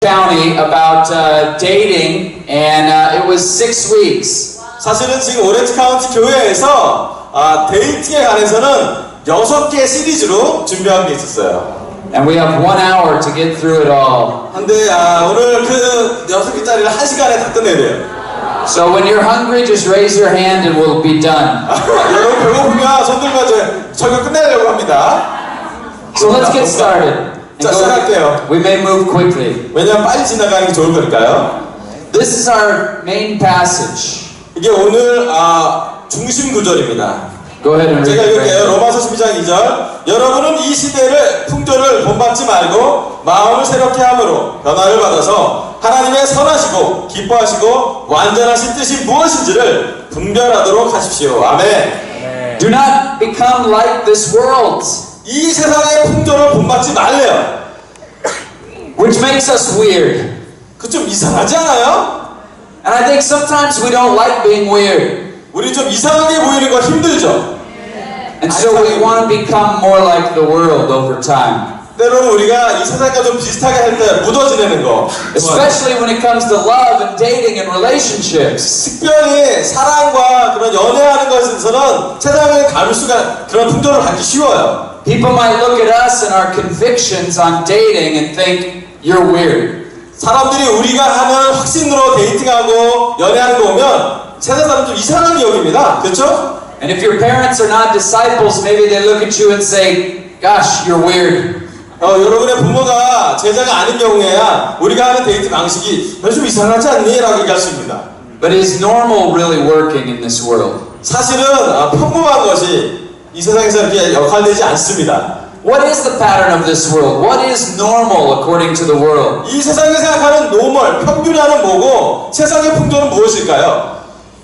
County about dating, and it was 6 weeks. 사실은 지금 오렌지 카운티 교회에서 데이팅에 관해서는 6개 시리즈로 준비한 게 있었어요. And we have 1 hour to get through it all. 근데 오늘 그 6개짜리를 1시간에 다 끝내야 돼요. So when you're hungry, just raise your hand and we'll be done. 여러분 배고프면 손 들고 설교 끝내려고 합니다. So let's get started. 자, 시작할게요. We may move quickly. 왜냐면 빨리 지나가는 게 좋을 거니까요. This is our main passage. 이게 오늘 중심 구절입니다. Go ahead and read 제가 it. 읽을게요. 로마서 12장 2절. 여러분은 이 시대를 풍조를 본받지 말고 마음을 새롭게 함으로 변화를 받아서 하나님의 선하시고 기뻐하시고 완전하신 뜻이 무엇인지를 분별하도록 하십시오. 아멘. Do not become like this world, 이 세상의 풍조를 본받지 말래요. which makes us weird. 그 좀 이상하지 않아요? And I think sometimes we don't like being weird. 우리 좀 이상하게 보이는 거 힘들죠? And so we want to become more like the world over time. 때로는 우리가 이 세상과 좀 비슷하게 할 때 묻어지는 거. Especially when it comes to love and dating and relationships. 특별히 사랑과 그런 연애하는 것에서는 세상을 가눌 수가 그런 풍조를 갖기 쉬워요. People might look at us and our convictions on dating and think, you're weird. 사람들이 우리가 하는 확신으로 데이팅하고 연애하는 거 보면 세상 사람 좀 이상하게 여깁니다. 그렇죠? And if your parents are not disciples, maybe they look at you and say, gosh, you're weird. 여러분의 부모가 제자가 아닌 경우에야 우리가 하는 데이트 방식이 좀 이상하지 않니? 라고 얘기할 수 있습니다. But is normal really working in this world? 사실은 평범한 것이 이 세상에서 이렇게 역할되지 않습니다. What is the pattern of this world? What is normal according to the world? 이 세상이 생각하는 노멀, 평균화는 뭐고 세상의 풍조는 무엇일까요?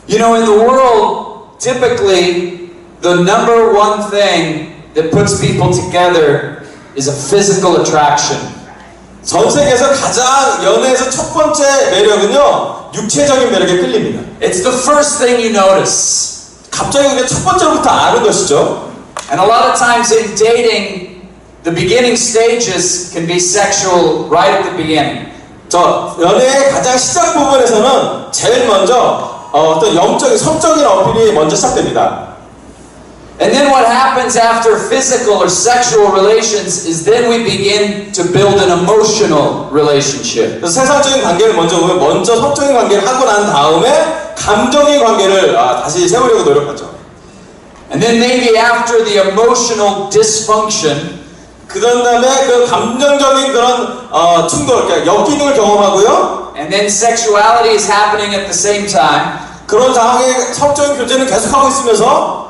You know, in the world, typically, the number one thing that puts people together is a physical attraction. 전 세계에서 가장 연애에서 첫 번째 매력은요, 육체적인 매력에 끌립니다. It's the first thing you notice. 갑자기 우리가 첫 번째로부터 아는 것이죠. And a lot of times in dating, the beginning stages can be sexual right at the beginning. 연애의 가장 시작 부분에서는 제일 먼저 어떤 영적인, 성적인 어필이 먼저 시작됩니다. And then what happens after physical or sexual relations is then we begin to build an emotional relationship. 그래서 세상적인 관계를 먼저 보면 먼저 성적인 관계를 하고 난 다음에 감정의 관계를 다시 세우려고 노력하죠. And then maybe after the emotional dysfunction, 그런 다음에 그 감정적인 그런 충돌, 그러니까 역기능을 경험하고요. and then sexuality is happening at the same time, 그런 상황에 성적인 교제는 계속하고 있으면서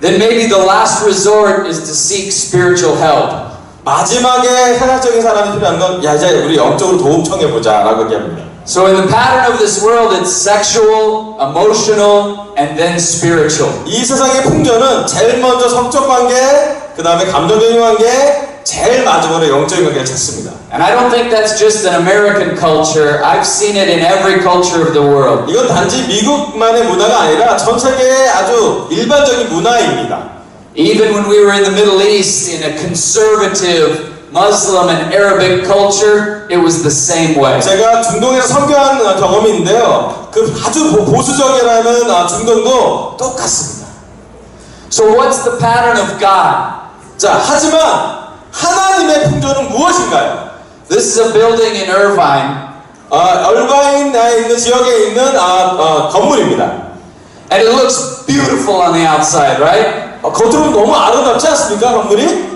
then maybe the last resort is to seek spiritual help. 마지막에 세상적인 사람이 필요한 건 야, 이제 우리 영적으로 도움 청해보자 라고 얘기합니다. So in the pattern of this world, it's sexual, emotional, and then spiritual. 이 세상의 풍조는 제일 먼저 성적 관계, 그 다음에 감정적인 관계, 제일 마지막으로 영적인 관계를 찾습니다. And I don't think that's just an American culture. I've seen it in every culture of the world. 이건 단지 미국만의 문화가 아니라 전 세계의 아주 일반적인 문화입니다. Even when we were in the Middle East, in a conservative Muslim and Arabic culture, it was the same way. 제가 중동에서 선교한 경험이 있는데요. 그 아주 보수적이라는 중동도 똑같습니다. So what's the pattern of God? 자, 하지만 하나님의 풍조는 무엇인가요? This is a building in Irvine. 얼바인에 있는 지역에 있는 건물입니다. And it looks beautiful on the outside, right? 겉으로는 너무 아름답지 않습니까, 건물이?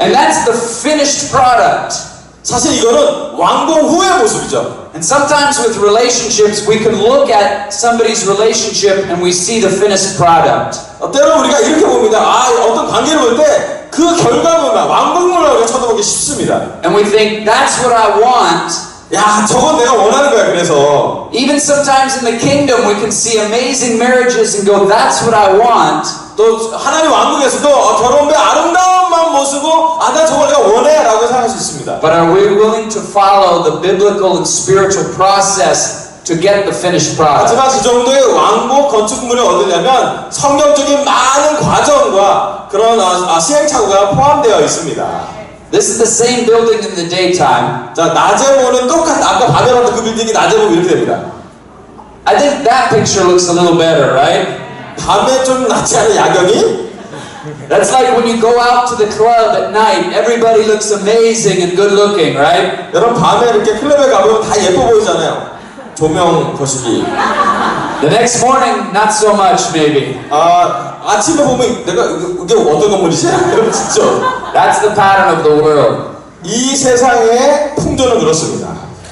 And that's the finished product. 사실 이거는 완공 후의 모습이죠. And sometimes with relationships, we can look at somebody's relationship and we see the finished product. 때로 우리가 이렇게 봅니다. 어떤 관계를 볼 때 그 결과물만 완공물을 쳐다보기 쉽습니다. And we think, that's what I want. 야, 저건 내가 원하는 거야, 그래서. Even sometimes in the kingdom, we can see amazing marriages and go, that's what I want. 또 하나님 왕국에서도 결혼의 아름다운 모습고 나 저걸 내가 원해 라고 생각할 수 있습니다. But are we willing to follow the biblical and spiritual process to get the finished product? 하지만 그 정도의 왕복 건축물을 얻으려면 성경적인 많은 과정과 그런 시행착오가 포함되어 있습니다. This is the same building in the daytime. 자, 낮에 보는 아까 밤에 봤던 그 빌딩이 낮에 보면 이렇게 됩니다. I think that picture looks a little better, right? 밤에 좀 낫지 않은 야경이? That's like when you go out to the club at night, everybody looks amazing and good looking, right? 여러분 밤에 이렇게 클럽에 가보면 다 예뻐 보이잖아요. 조명 거시기. The next morning, not so much maybe. 아침에 보면 내가 이게 어떤 건물이지? 이러면 진짜. That's the pattern of the world. 이 세상의 풍조는 그렇습니다.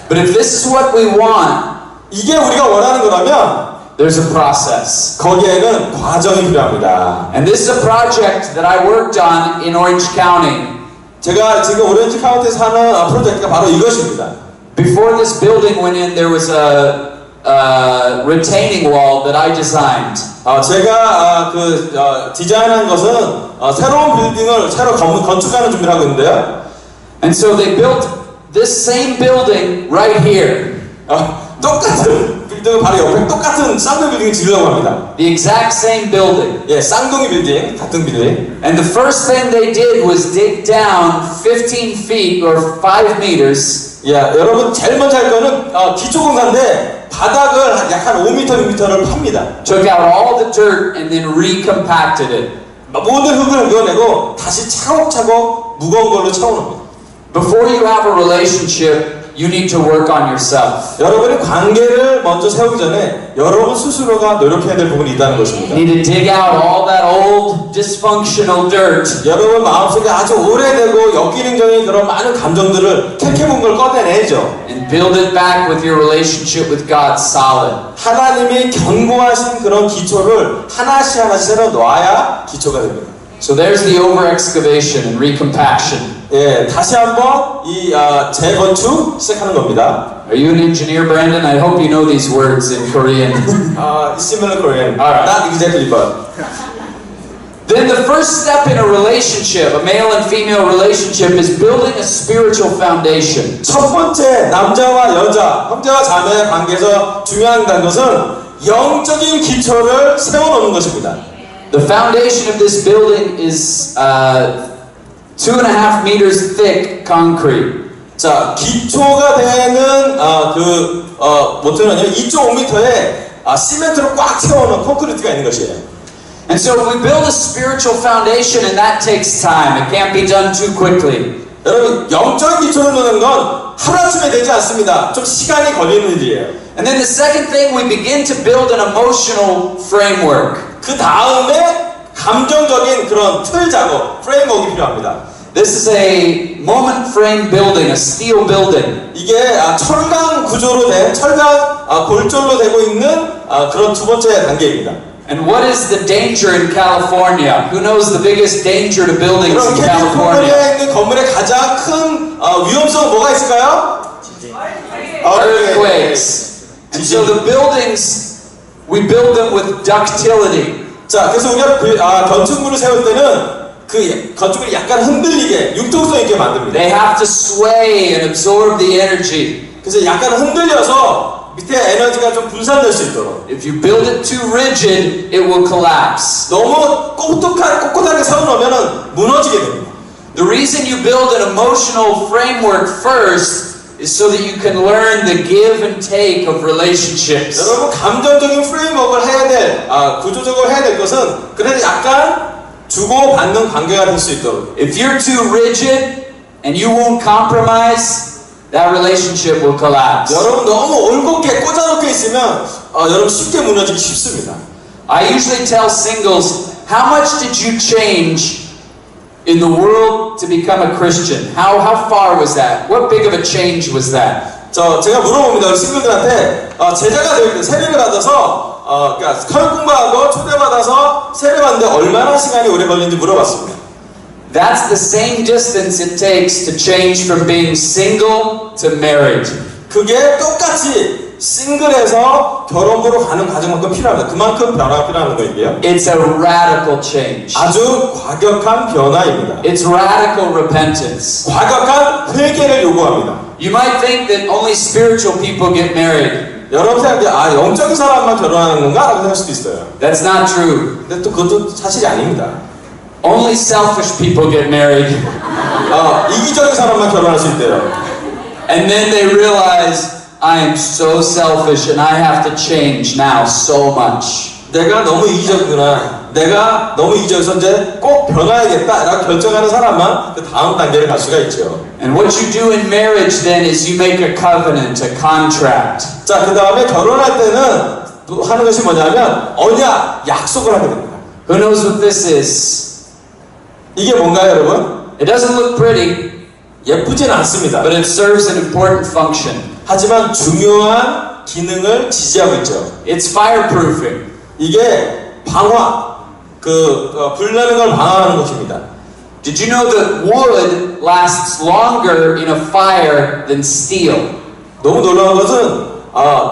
But if this is what we want, 이게 우리가 원하는 거라면 there's a process. 거기에는 과정이 필요합니다. And this is a project that I worked on in Orange County. 제가 지금 오렌지 카운티에서 하는 프로젝트가 바로 이것입니다. Before this building went in, there was a retaining wall that I designed. 제가 디자인한 것은 새로운 빌딩을 새로 건축하는 준비를 하고 있는데요. And so they built this same building right here. 똑같은 빌딩을 바로 옆에 똑같은 쌍둥이 빌딩을 지으려고 합니다. The exact same building. 예, 쌍둥이 빌딩, 같은 빌딩. And the first thing they did was dig down 15 feet or 5 meters. 예, 여러분 제일 먼저 할 거는 기초 공사인데 바닥을 약 한 5m, 6m를 팝니다. Took out all the dirt and then recompacted it. 모든 흙을 넣어내고 다시 차곡차곡 무거운 걸로 채워놓습니다. Before you have a relationship, you need to work on yourself. 여러분이 관계를 먼저 세우기 전에 여러분 스스로가 노력해야 될 부분이 있다는 것입니다. You need to dig out all that old dysfunctional dirt. 여러분 마음속에 아주 오래되고 역기능적인 그런 많은 감정들을 캐캐본 걸 꺼내내죠. And build it back with your relationship with God solid. 하나님이 견고하신 그런 기초를 하나씩 세워 놓아야 기초가 됩니다. So there's the over excavation and recompaction. 예, 다시 한번 이 재건축 시작하는 겁니다. Are you an engineer, Brandon? I hope you know these words in Korean. Similar Korean. Alright. Not exactly, but. Then the first step in a relationship, a male and female relationship, is building a spiritual foundation. 첫 번째 남자와 여자, 형제와 자매의 관계에서 중요한 것은 영적인 기초를 세워놓는 것입니다. The foundation of this building is 2.5 meters thick concrete. 자, 기초가 되는 모터는요 2.5m에 시멘트로 꽉 채워놓은 콘크리트가 있는 것이에요. And so if we build a spiritual foundation, and that takes time, it can't be done too quickly. 여러분 영적인 기초를 놓는 건 하루아침에 되지 않습니다. 좀 시간이 걸리는 일이에요. And then the second thing, we begin to build an emotional framework. 그 다음에 감정적인 그런 틀 작업, 프레임워크가 필요합니다. This is a moment frame building, a steel building. 이게 철강 구조로 된 철강 골절로 되고 있는 그런 두 번째 단계입니다. And what is the danger in California? Who knows the biggest danger to buildings 그럼 in California? 캘리포니아에 있는 건물의 가장 큰 위험성은 뭐가 있을까요? Earthquakes. And so the buildings, we build them with ductility. 자, 그래서 우리가 건축물을 세울 때는 그 건축물이 약간 흔들리게 융통성 있게 만듭니다. They have to sway and absorb the energy. 그래서 약간 흔들려서 밑에 에너지가 좀 분산될 수 있도록. If you build it too rigid, it will collapse. 너무 꼿꼿하게 세워놓으면 무너지게 됩니다. The reason you build an emotional framework first is so that you can learn the give and take of relationships. 여러분 감정적인 프레임워크를 해야 될 구조적으로 해야 될 것은 그래도 약간 주고 받는 관계가 될 수 있도록. If you're too rigid and you won't compromise, that relationship will collapse. 여러분 너무 올곧게 꽂아놓게 있으면 여러분 쉽게 무너지기 쉽습니다. I usually tell singles, how much did you change in the world to become a Christian? How far was that? What big of a change was that? 제가 물어봅니다. 친구들한테 제자가 될 때 세례를 받아서 그러니까 서역 공부하고 초대받아서 세례받는데 얼마나 시간이 오래 걸리는지 물어봤습니다. That's the same distance it takes to change from being single to married. 그게 똑같이 싱글에서 결혼으로 가는 과정만큼 필요합니다. 그만큼 변화가 필요한 거예요. It's a radical change. 아주 과격한 변화입니다. It's radical repentance. 과격한 회개를 요구합니다. You might think that only spiritual people get married. 여러분 생각에 영적인 사람만 결혼하는 건가? 라고 생각할 수도 있어요. That's not true. 근데 또 그것도 사실이 아닙니다. Only selfish people get married. 이기적인 사람만 결혼할 수 있대요. And then they realize, I am so selfish and I have to change now so much. 내가 너무 이기적이구나. 내가 너무 이기적이어서 이제 꼭 변화해야겠다 라고 결정하는 사람만 그 다음 단계를 갈 수가 있죠. And what you do in marriage then is you make a covenant, a contract. 자, 그 다음에 결혼할 때는 또 하는 것이 뭐냐면 언약, 약속을 하게 됩니다. Who knows what this is? 이게 뭔가요, 여러분? It doesn't look pretty, 예쁘진 않습니다. but it serves an important function. 하지만 중요한 기능을 지지하고 있죠. It's fireproofing. 이게 방화, 불나는 걸 방어하는 것입니다. Did you know that wood lasts longer in a fire than steel? 너무 놀라운 것은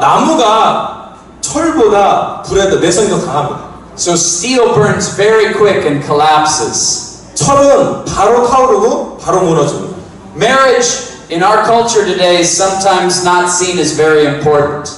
나무가 철보다 불에 내성이 더 강합니다. So steel burns very quick and collapses. 철은 바로 타오르고 바로 무너집니다. Marriage in our culture today is sometimes not seen as very important.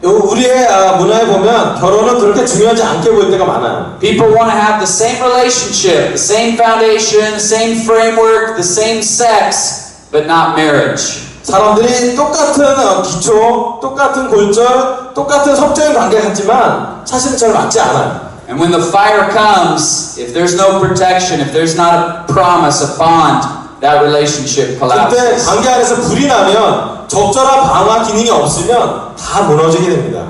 우리의 문화에 보면 결혼은 그렇게 중요하지 않게 보일 때가 많아요. People want to have the same relationship, the same foundation, the same framework, the same sex, but not marriage. 사람들이 똑같은 기초, 똑같은 골절, 똑같은 성적인 관계를 갖지만 사실은 잘 맞지 않아요. And when the fire comes, if there's no protection, if there's not a promise, a bond, that relationship 그때 collapses. 관계 안에서 불이 나면 적절한 방화 기능이 없으면 다 무너지게 됩니다.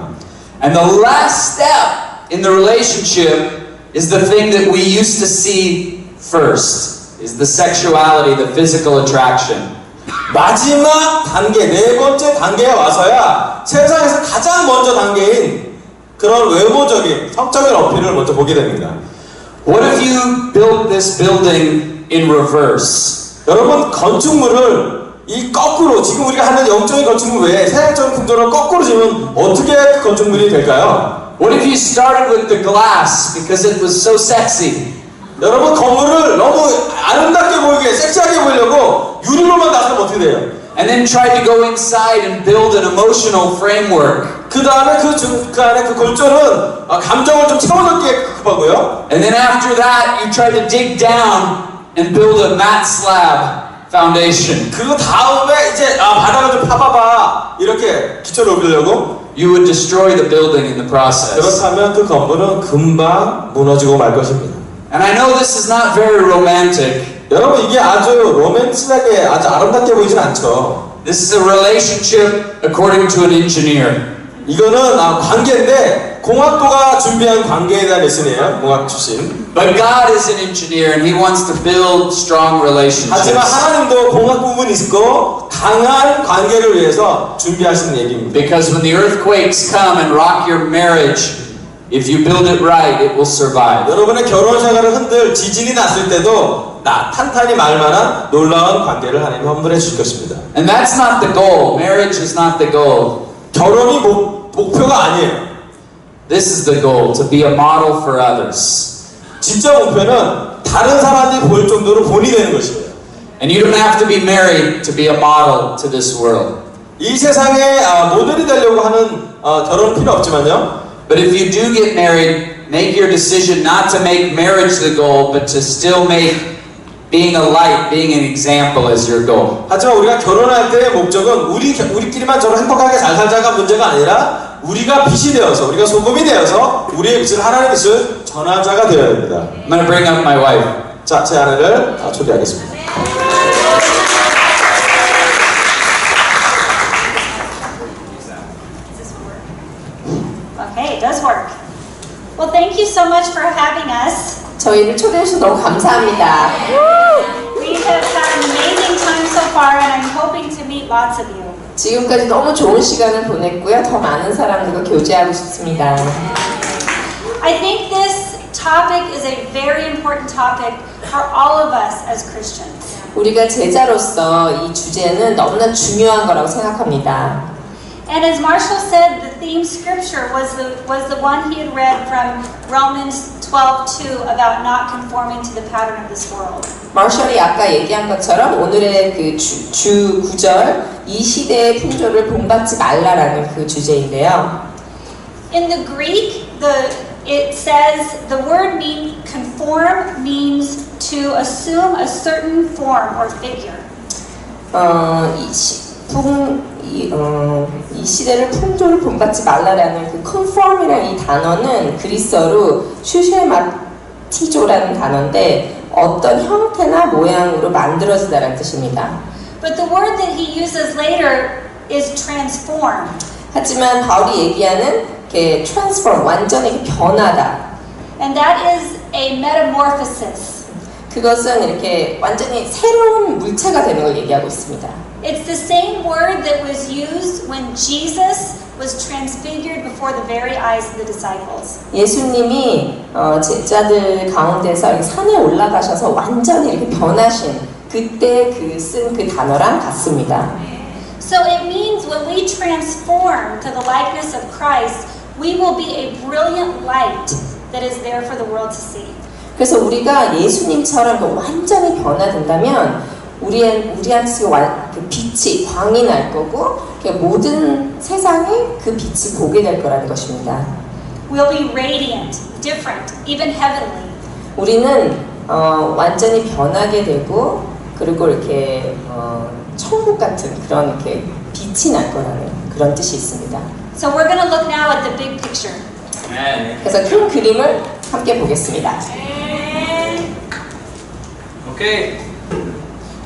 And the last step in the relationship is the thing that we used to see first, is the sexuality, the physical attraction. 마지막 단계, 네 번째 단계에 와서야 세상에서 가장 먼저 단계인 그런 외모적인 성적인 어필을 먼저 보게 됩니다. What if you built this building in reverse? 여러분, 건축물을 이 거꾸로, 지금 우리가 하는 영적인 건축물 외에 세상적인 풍조를 거꾸로 지으면 어떻게 그 건축물이 될까요? What if you started with the glass because it was so sexy? 여러분, 건물을 너무 아름답게 보이게, 섹시하게 보이려고 유리로만 놔두면 어떻게 돼요? And then tried to go inside and build an emotional framework. 그 다음에 그 안에 그 골조는 감정을 좀 채워넣기에 급하고요. And then after that, you tried to dig down and build a mat slab foundation. 그 다음에 이제 바닥을 좀 파봐봐 이렇게 기초를 올리려고 You would destroy the building in the process. 그렇다면 그 건물은 금방 무너지고 말 것입니다. And I know this is not very romantic. 여러분, 이게 아주 로맨틱하게 아주 아름답게 보이진 않죠. This is a relationship according to an engineer. 이거는 관계인데 공학도가 준비한 관계에 대한 레슨이에요. 공학 출신. But God is an engineer and He wants to build strong relationships. 하지만 하나님도 공학 부분이 있고 강한 관계를 위해서 준비하시는 얘기입니다. Because when the earthquakes come and rock your marriage, if you build it right, it will survive. 여러분의 결혼 생활을 흔들 지진이 났을 때도 탄탄히 말만한 놀라운 관계를 하나님이 헌물해 주실 것입니다. And that's not the goal. Marriage is not the goal. 결혼이 목표가 아니에요. This is the goal, to be a model for others. 진짜 목표는 다른 사람들이 볼 정도로 본이 되는 것이에요. And you don't have to be married to be a model to this world. 이 세상에 모델이 되려고 하는 결혼은 필요 없지만요. But if you do get married, make your decision not to make marriage the goal, but to still make being a light, being an example as your goal. 하지만 우리가 결혼할 때의 목적은 우리끼리만 저런 행복하게 잘 살자가 문제가 아니라 우리가 빛이 되어서, 우리가 소금이 되어서 우리의 빛을 하나님의 빛을 전하자가 되어야 됩니다. I'm going to bring up my wife. 자, 제 아내를 초대하겠습니다. Okay, it does work. Well, thank you so much for having us. 저희를 초대해 주셔서 너무 감사합니다. We have had an amazing time so far, and I'm hoping to meet lots of you. 지금까지 너무 좋은 시간을 보냈고요. 더 많은 사람들과 교제하고 싶습니다. I think this topic is a very important topic for all of us as Christians. 우리가 제자로서 이 주제는 너무나 중요한 거라고 생각합니다. And as Marshall said, the theme scripture was the one he had read from Romans 12:2 about not conforming to the pattern of this world. 마셜이 아까 얘기한 것처럼 오늘의 그 주 구절 이 시대의 풍조를 본받지 말라라는 그 주제인데요. In the Greek, it says the word conform means to assume a certain form or figure. 이 시대를 풍조를 본받지 말라라는 그 conform이라는 이 단어는 그리스어로 슈쉐마티조라는 단어인데 어떤 형태나 모양으로 만들어지다라는 뜻입니다. But the word that he uses later is transform. 하지만 바울이 얘기하는 게 transform, 완전히 변하다. And that is a metamorphosis. 그것은 이렇게 완전히 새로운 물체가 되는 걸 얘기하고 있습니다. It's the same word that was used when Jesus was transfigured before the very eyes of the disciples. 예수님이 제자들 가운데서 이렇게 산에 올라가셔서 완전히 이렇게 변하신 그때 쓴 그 단어랑 같습니다. So it means when we transform to the likeness of Christ, we will be a brilliant light that is there for the world to see. 그래서 우리가 예수님처럼 완전히 변화된다면 우리한테 그 빛이 광이 날 거고 모든 세상이 그 빛을 보게 될 거라는 것입니다. We'll be radiant, different, even heavenly. 우리는 완전히 변하게 되고 그리고 이렇게 천국 같은 그런 이렇게 빛이 날 거라는 그런 뜻이 있습니다. So we're going to look now at the big picture. 그래서 큰 그림을 함께 보겠습니다. Okay.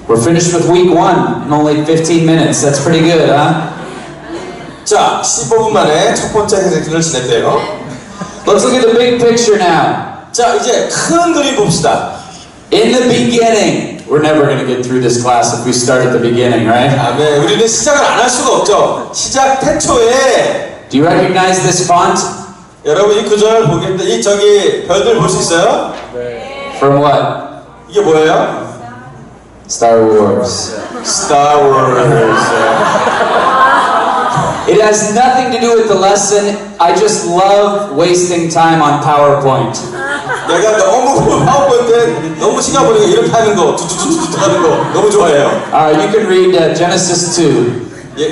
We're finished with week 1 in only 15 minutes. That's pretty good, huh? 자, 15분 만에 첫 번째 회생을 지냈대요. Let's look at the big picture now. 자, 이제 큰 그림 봅시다. In the beginning, we're never going to get through this class if we start at the beginning, right? 아멘. 우리는 시작을 안 할 수가 없죠. 시작 태초에 Do you recognize this font? 여러분 이 구절 보겠는데 이 저기 별들 볼 수 있어요? From what? 이게 뭐예요? Star Wars. Star Wars. It has nothing to do with the lesson. I just love wasting time on PowerPoint. 내가 너무 파워포인트에 너무 시간 보내고 이렇게 하는 거, 툭툭툭툭 하는 거 너무 좋아해요. You can read Genesis 2. 예,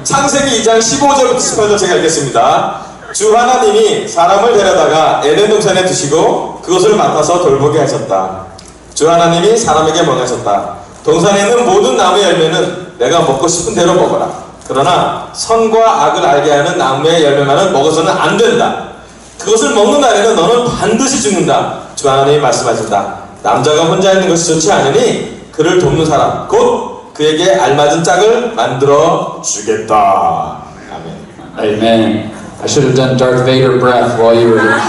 창세기 2장 15절부터 18절 제가 읽겠습니다. 주 하나님이 사람을 데려다가 에덴 동산에 두시고 그것을 맡아서 돌보게 하셨다. 주 하나님이 사람에게 명하셨다. 동산에 있는 모든 나무의 열매는 내가 먹고 싶은 대로 먹어라. 그러나 선과 악을 알게 하는 나무의 열매만은 먹어서는 안 된다. 그것을 먹는 날에는 너는 반드시 죽는다. 주 하나님이 말씀하신다. 남자가 혼자 있는 것이 좋지 않으니 그를 돕는 사람 곧 그에게 알맞은 짝을 만들어 주겠다. 아멘. Amen. I should have done Darth Vader breath while you were.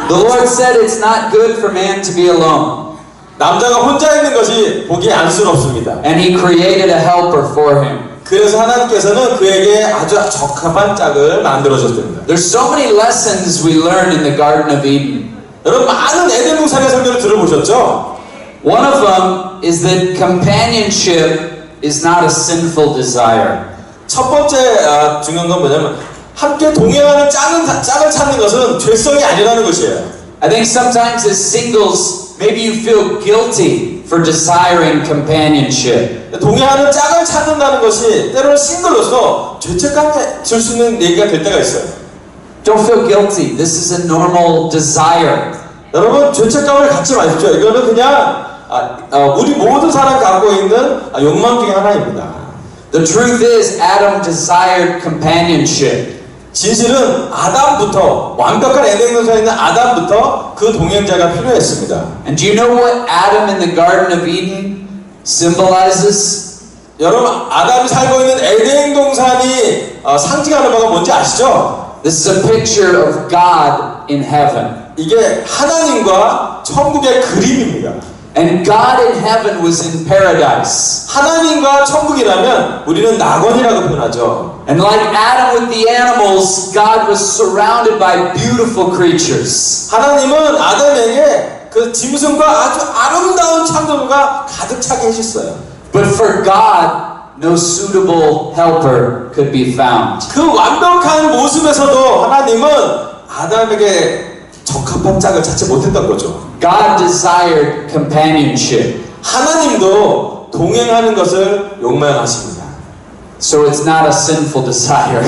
The Lord said it's not good for man to be alone. 남자가 혼자 있는 것이 보기 안쓰럽습니다. And He created a helper for him. 그래서 하나님께서는 그에게 아주 적합한 짝을 만들어줬답니다. There's so many lessons we learn in the Garden of Eden. 여러분 많은 에덴 동산의 설교를 들어보셨죠? One of them is that companionship is not a sinful desire. 첫 번째 중요한 건 뭐냐면 함께 동행하는 짝을 찾는 것은 죄성이 아니라는 것이에요. I think sometimes as singles, maybe you feel guilty for desiring companionship. 동행하는 짝을 찾는다는 것이 때로는 싱글로서 죄책감에 줄 수 있는 얘기가 될 때가 있어요. Don't feel guilty. This is a normal desire. 여러분 죄책감을 갖지 마십시오. 이거는 그냥 우리 모든 사람 갖고 있는 욕망 중에 하나입니다. The truth is, Adam desired companionship. 진실은 아담부터 완벽한 에덴 동산에 있는 아담부터 그 동행자가 필요했습니다. And do you know what Adam in the Garden of Eden symbolizes? 여러분 아담이 살고 있는 에덴 동산이 상징하는 바가 뭔지 아시죠? This is a picture of God in heaven. 이게 하나님과 천국의 그림입니다. And God in heaven was in paradise. 하나님과 천국이라면 우리는 낙원이라고 표현하죠. And like Adam with the animals, God was surrounded by beautiful creatures. 하나님은 아담에게 그 짐승과 아주 아름다운 창조물과 가득 차게 해주셨어요. But for God, no suitable helper could be found. 그 완벽한 모습에서도 하나님은 아담에게 적합한 짝을 찾지 못했던 거죠. God desired companionship. 하나님도 동행하는 것을 욕망하십니다. So it's not a sinful desire.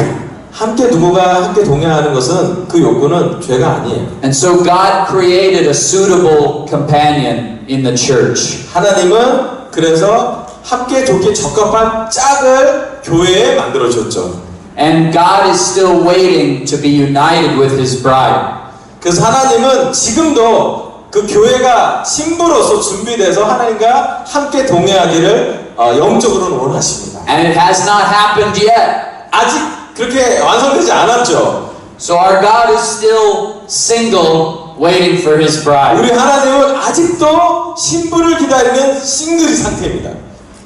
함께 누구가 함께 동행하는 것은 그 욕구는 죄가 아니에요. And so God created a suitable companion in the church. 하나님은 그래서 함께 좋게 적합한 짝을 교회에 만들어 주셨죠. And God is still waiting to be united with His bride. 그래서 하나님은 지금도 그 교회가 신부로서 준비돼서 하나님과 함께 동행하기를 영적으로는 원하십니다. And it has not happened yet. 아직 그렇게 완성되지 않았죠. So our God is still single, waiting for His bride. 우리 하나님은 아직도 신부를 기다리는 싱글이 상태입니다.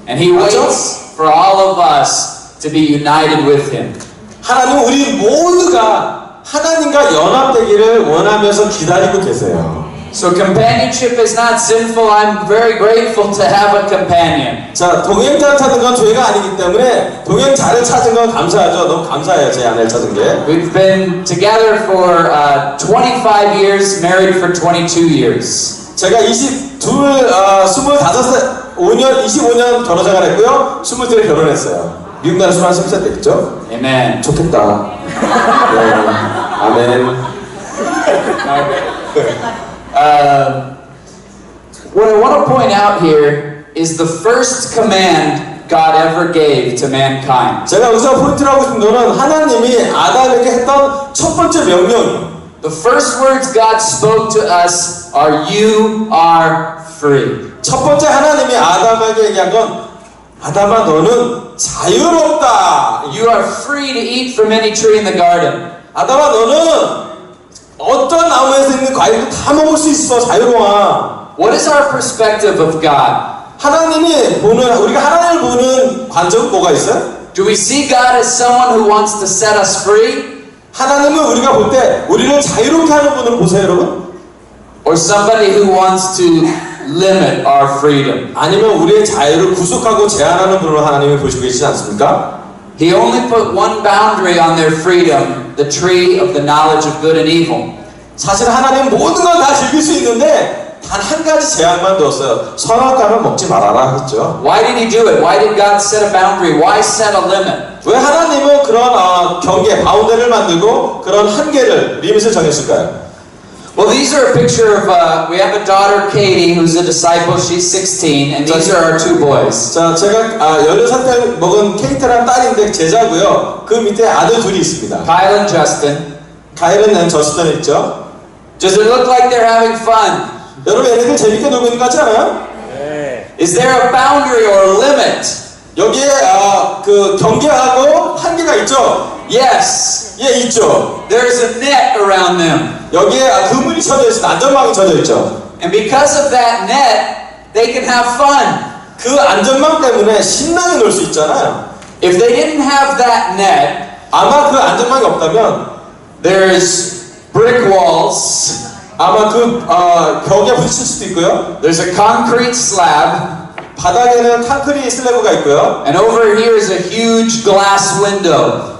And He waits for all of us to be united with Him. 하나님은 우리 모두가 하나님과 연합되기를 원하면서 기다리고 계세요. So companionship is not sinful. I'm very grateful to have a companion. 자, 동행자를 찾은 건 죄가 아니기 때문에 동행자를 찾은 건 감사하죠. 너무 감사해요. 제 아내를 찾은 게. We've been together for 25 years, married for 22 years. 제가 25년 결혼 생활했고요. 22에 결혼했어요. 미국 나라 23살 때겠죠? Amen. 좋겠다. 네. 아멘. What I want to point out here is the first command God ever gave to mankind. 제가 여기서 포인트로 하고 싶은 거는 하나님이 아담에게 했던 첫 번째 명령이에요. The first words God spoke to us are, "You are free." 첫 번째 하나님이 아담에게 얘기한 건 아담아 너는 자유롭다. You are free to eat from any tree in the garden. 아담아 너는 어떤 나무에서 있는 과일도 다 먹을 수 있어. 자유로워. What is our perspective of God? 우리가 하나님을 보는 관점은 뭐가 있어요? Do we see God as someone who wants to set us free? 하나님은 우리가 볼 때 우리를 자유롭게 하는 분으로 보세요, 여러분. Or somebody who wants to limit our freedom? 아니면 우리의 자유를 구속하고 제한하는 분으로 하나님을 보시고 계시지 않습니까? He only put one boundary on their freedom, the tree of the knowledge of good and evil. 사실 하나님은 모든 걸 다 즐길 수 있는데 단 한 가지 제약만 두었어요. 선악과는 먹지 말아라 했죠. Why did He do it? Why did God set a boundary? Why set a limit? 왜 하나님은 그런 경계, 바운더리를 만들고 그런 한계를, 리밋을 정했을까요? Well, these are a picture of, we have a daughter, Katie, who's a disciple. She's 16, and these are our two boys. 자, 제가 16살 먹은 케이트라는 딸인데 제자고요. 그 밑에 아들 둘이 있습니다. Kyle and Justin. 가일은 저스턴에 있죠. Does it look like they're having fun? 여러분 얘네들 재밌게 놀고 있는 것 같지 않아요? Is there a boundary or a limit? 여기에 그 경계하고 한계가 있죠? Yes. 예, 있죠. There's a net around them. 여기에 그물이 쳐져 있어, 안전망이 쳐져 있죠. And because of that net, they can have fun. 그 안전망 때문에 신나게 놀 수 있잖아요. If they didn't have that net, 아마 그 안전망이 없다면 there's brick walls, 아마 그 벽에 부딪힐 수도 있고요. there's a concrete slab, 바닥에는 콘크리트 슬래브가 있고요. and over here is a huge glass window.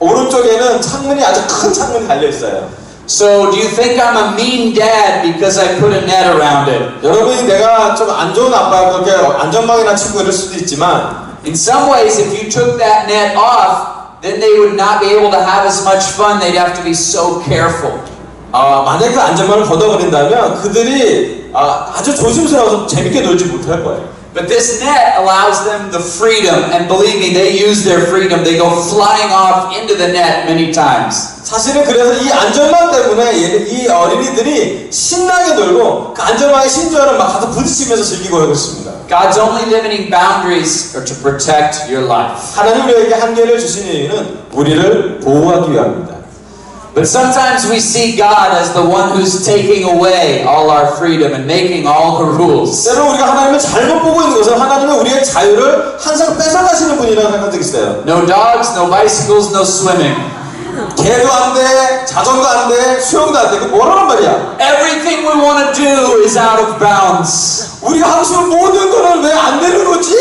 오른쪽에는 창문이 아주 큰 창문이 달려 있어요. So do you think I'm a mean dad because I put a net around it? 여러분이 내가 좀 안 좋은 아빠 그렇게 안전망이나 치고 이럴 수도 있지만 In some ways, if you took that net off, then they would not be able to have as much fun. They'd have to be so careful. 만약에 그 안전망을 걷어버린다면 그들이 아주 조심스러워서 재밌게 놀지 못할 거예요. But this net allows them the freedom, and believe me, they use their freedom. They go flying off into the net many times. 사실은 그래서 이 안전망 때문에 이 어린이들이 신나게 놀고 그 안전망에 심지어는 막 가서 부딪히면서 즐기고 하고 있습니다. God's only limiting boundaries are to protect your life. 하나님 우리에게 한계를 주신 이유는 우리를 보호하기 위함입니다. But sometimes we see God as the one who's taking away all our freedom and making all the rules. 때로 우리가 하나님을 잘못 보고 있는 것은 하나님은 우리의 자유를 항상 뺏어가시는 분이라는 생각이 있어요. No dogs, no bicycles, no swimming. 개도 안 돼, 자전거 안 돼, 수영도 안 돼. 그 뭐라는 말이야? Everything we want to do is out of bounds. 우리가 하고 싶은 모든 거는 왜 안 되는 거지?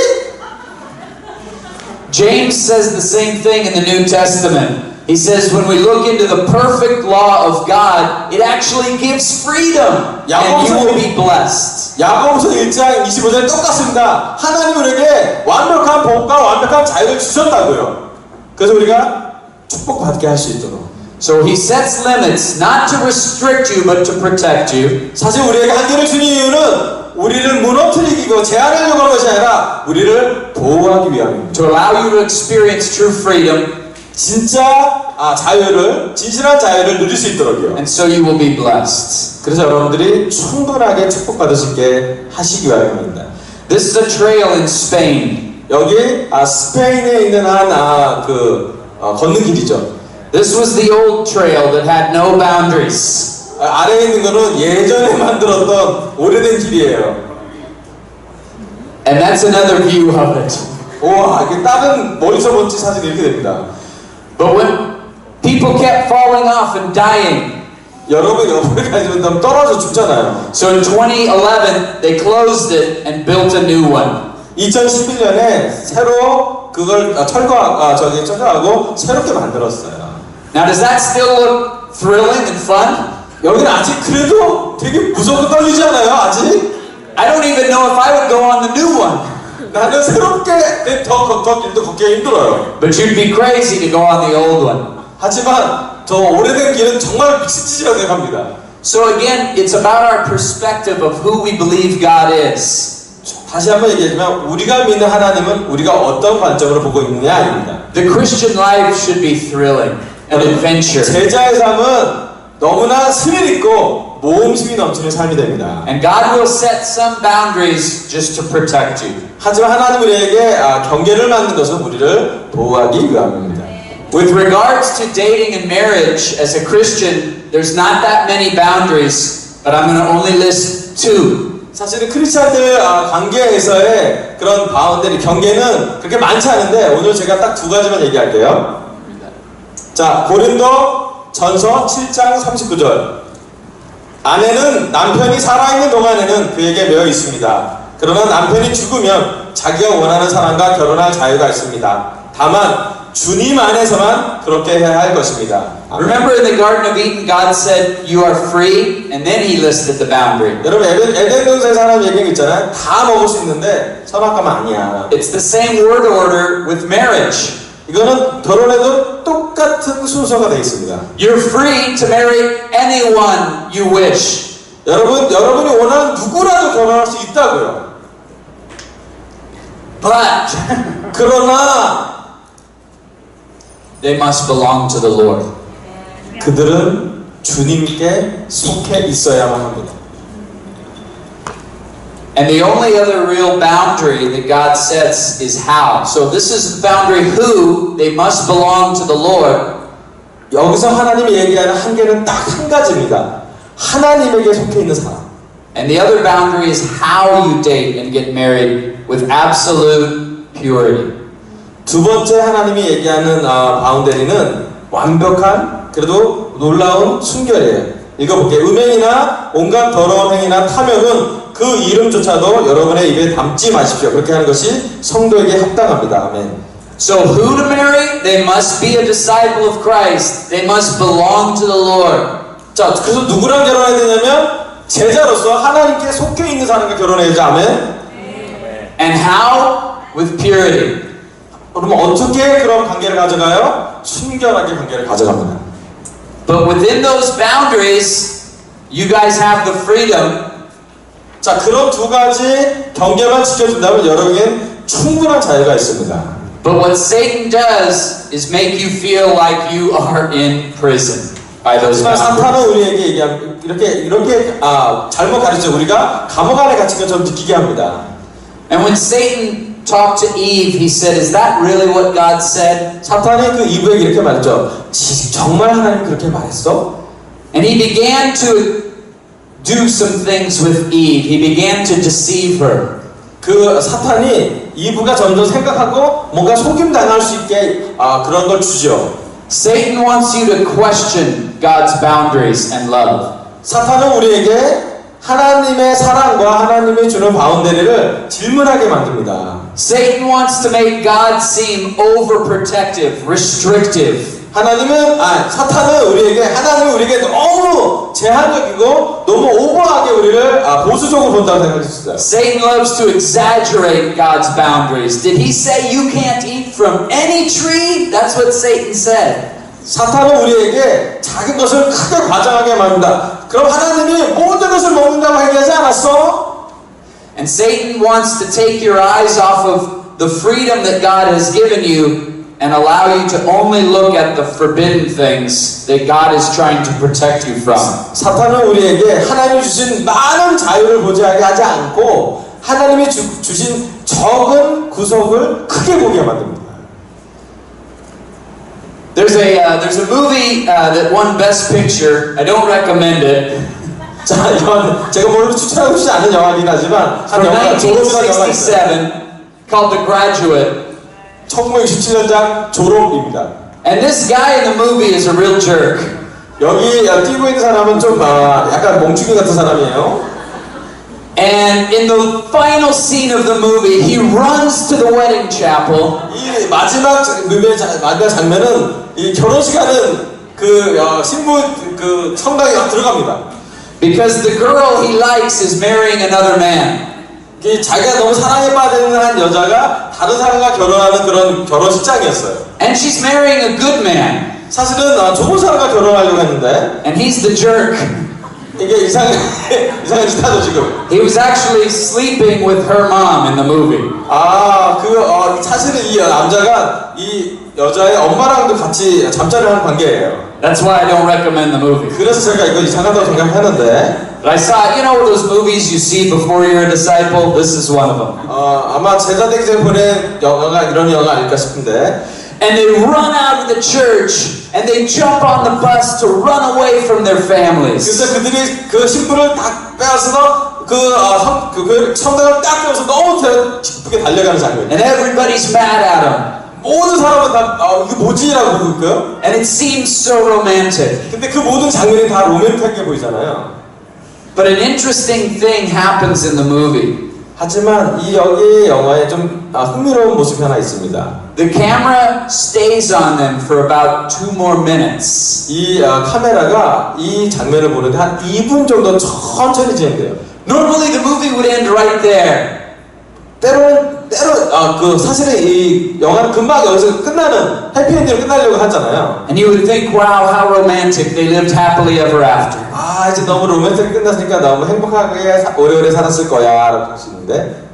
James says the same thing in the New Testament. He says when we look into the perfect law of God, it actually gives freedom and you will be blessed. 야고보서 1장 25절에 똑같습니다. 하나님 우리에게 완벽한 복과 완벽한 자유를 주셨다고요. 그래서 우리가 축복받게 할 수 있도록. So he sets limits not to restrict you but to protect you. 사실 우리에게 한계를 주는 이유는 우리를 무너뜨리고 제한하려고 하는 것이 아니라 우리를 보호하기 위함입니다. To allow you to experience true freedom, 진짜 자유를, 진실한 자유를 누릴 수 있도록요. and so you will be blessed. 그래서 여러분들이 충분하게 축복받을 수 있게 하시기 바랍니다. This is a trail in Spain. 여기 스페인에 있는 걷는 길이죠. This was the old trail that had no boundaries. 아래에 있는 거는 예전에 만들었던 오래된 길이에요. And that's another view of it. 우와, 이게 다른 멀리서 본 사진이 이렇게 됩니다. But when people kept falling off and dying, 여러분 옆에 가시면 떨어져 죽잖아요. so in 2011 they closed it and built a new one. 2011년에 새로 그걸 철거하고 새롭게 만들었어요. Now does that still look thrilling and fun? 여기는 아직 그래도 되게 무섭고 떨리지 않아요? 아직? I don't even know if I would go on the new one. 나는 새롭게 더 길도 걷기가 힘들어요. But you'd be crazy to go on the old one. 하지만 저 오래된 길은 정말 미친 짓이라고 생각합니다. So again, it's about our perspective of who we believe God is. 다시 한번 얘기하지만 우리가 믿는 하나님은 우리가 어떤 관점으로 보고 있느냐 아닙니다. The Christian life should be thrilling and adventure. 제자의 삶은 너무나 스릴 있고 모험심이 넘치는 삶이 됩니다. And God will set some boundaries just to protect you. 하지만 하나님 우리에게 경계를 만든 것은 우리를 보호하기 위함입니다. With regards to dating and marriage, as a Christian, there's not that many boundaries, but I'm going to only list two. 사실은 크리스찬들 관계에서의 그런 바운더리 경계는 그렇게 많지 않은데 오늘 제가 딱 두 가지만 얘기할게요. 자, 고린도 전서 7장 39절. 아내는 남편이 살아있는 동안에는 그에게 매여 있습니다. 그러나 남편이 죽으면 자기가 원하는 사람과 결혼할 자유가 있습니다. 다만 주님 안에서만 그렇게 해야 할 것입니다. Remember in the Garden of Eden, God said, you are free, and then He listed the boundary. 여러분 에덴 동산에 사람 얘기 있잖아요. 다 먹을 수 있는데 선악과는 아니야. It's the same word order with marriage. 이거는 결혼에도 똑같은 순서가 되어 있습니다. You're free to marry anyone you wish. 여러분이 원하는 누구라도 결혼할 수 있다고요. But 그러나 they must belong to the Lord. 그들은 주님께 속해 있어야만 합니다. And the only other real boundary that God sets is how. So this is the boundary who, they must belong to the Lord. 여기서 하나님이 얘기하는 한계는 딱 한 가지입니다. 하나님에게 속해 있는 사람. And the other boundary is how you date and get married with absolute purity. 두 번째 하나님이 얘기하는 바운더리는 완벽한 그래도 놀라운 순결이에요. 읽어볼게요. 음행이나 온갖 더러운 행위나 탐욕은 그 이름조차도 여러분의 입에 담지 마십시오. 그렇게 하는 것이 성도에게 합당합니다. 아멘. So who to marry? They must be a disciple of Christ. They must belong to the Lord. 자, 그래서 누구랑 결혼해야 되냐면 제자로서 하나님께 속해 있는 사람과 결혼해야죠. 아멘. And how? With purity. 그러면 어떻게 그런 관계를 가져가요? 순결하게 관계를 가져갑니다. But within those boundaries, you guys have the freedom. 자, 그런 두 가지 경계만 지켜준다면 여러분에겐 충분한 자유가 있습니다. But what Satan does is make you feel like you are in prison by those 하지만 boundaries. 사탄은 우리에게 얘기합니다. 이렇게 잘못 가르쳐 우리가 감옥 안에 갇힌 것처럼 느끼게 합니다. And when Satan talked to Eve, he said, "Is that really what God said?" 사탄이 그 이브에게 이렇게 말했죠. 정말 하나님 그렇게 말했어? And he began to do some things with Eve. He began to deceive her. 그 사탄이 이브가 점점 생각하고 뭔가 속임 당할 수 있게 그런 걸 주죠. Satan wants you to question God's boundaries and love. 사탄은 우리에게 하나님의 사랑과 하나님이 주는 바운더리를 질문하게 만듭니다. Satan wants to make God seem overprotective, restrictive. 사탄은 하나님이 우리에게 너무 제한적이고 너무 오버하게 우리를 보수적으로 본다고 생각했어요. Satan loves to exaggerate God's boundaries. Did he say you can't eat from any tree? That's what Satan said. 사탄은 우리에게 작은 것을 크게 과장하게 만든다. 그럼 하나님이 모든 것을 먹는다고 얘기하지 않았어? And Satan wants to take your eyes off of the freedom that God has given you and allow you to only look at the forbidden things that God is trying to protect you from. 사탄은 우리에게 하나님이 주신 많은 자유를 보지하게 하지 않고 하나님이 주신 적은 구석을 크게 보게 만듭니다. There's a movie that won Best Picture. I don't recommend it. 자, 이건 제가 뭘로 추천하고 싶지 않은 영화이긴 하지만 한 From 영화가 졸업이라는 영화가 있어요. 1967 called The Graduate. 1967년작 졸업입니다. And this guy in the movie is a real jerk. 여기 뛰고 있는 사람은 좀 약간 멍충이 같은 사람이에요. And in the final scene of the movie, he runs to the wedding chapel. 이 마지막 마지막 장면은 이 결혼식하는 그 신부 그 성당에 막 들어갑니다. Because the girl he likes is marrying another man. 자기가 너무 사랑에 빠져 있는 한 여자가 다른 사람과 결혼하는 그런 결혼식장이었어요. And she's marrying a good man. 사실은 좋은 사람과 결혼하려고 했는데 And he's the jerk. 이게 이상한 짓 하죠 지금. He was actually sleeping with her mom in the movie. 사실은 이 남자가 이 여자의 엄마랑도 같이 잠자를 하는 관계예요. That's why I don't recommend the movie. 그래서 제가 이거 이상하다고 생각하는데. But I saw, you know those movies you see before you're a disciple? This is one of them. 아마 제자 되기 전에 보낸 영화가 이런 영화 아닐까 싶은데. And they run out of the church and they jump on the bus to run away from their families. 그래서 그들이 그 신부를 딱 빼앗아서 그 성당을 딱 빼서 너무 기쁘게 달려가는 장면. And everybody's mad at him. 모든 사람은 다 이게 뭐지라고 보고 있고요. And it seems so romantic. 근데 그 모든 장면이 다 로맨틱하게 보이잖아요. But an interesting thing happens in the movie. 하지만 여기 영화에 좀 흥미로운 모습이 하나 있습니다. The camera stays on them for about 2 more minutes. 이 카메라가 이 장면을 보는데 한 2분 정도 천천히 진행돼요. Normally the movie would end right there. 때로 사실은 이 영화는 금방 여기서 끝나는 해피엔딩으로 끝나려고 하잖아요. And you would think, wow, how romantic. They lived happily ever after. 이제 너무 로맨틱하게 끝났으니까 너무 행복하게 오래오래 살았을 거야 라고 할 수 있는데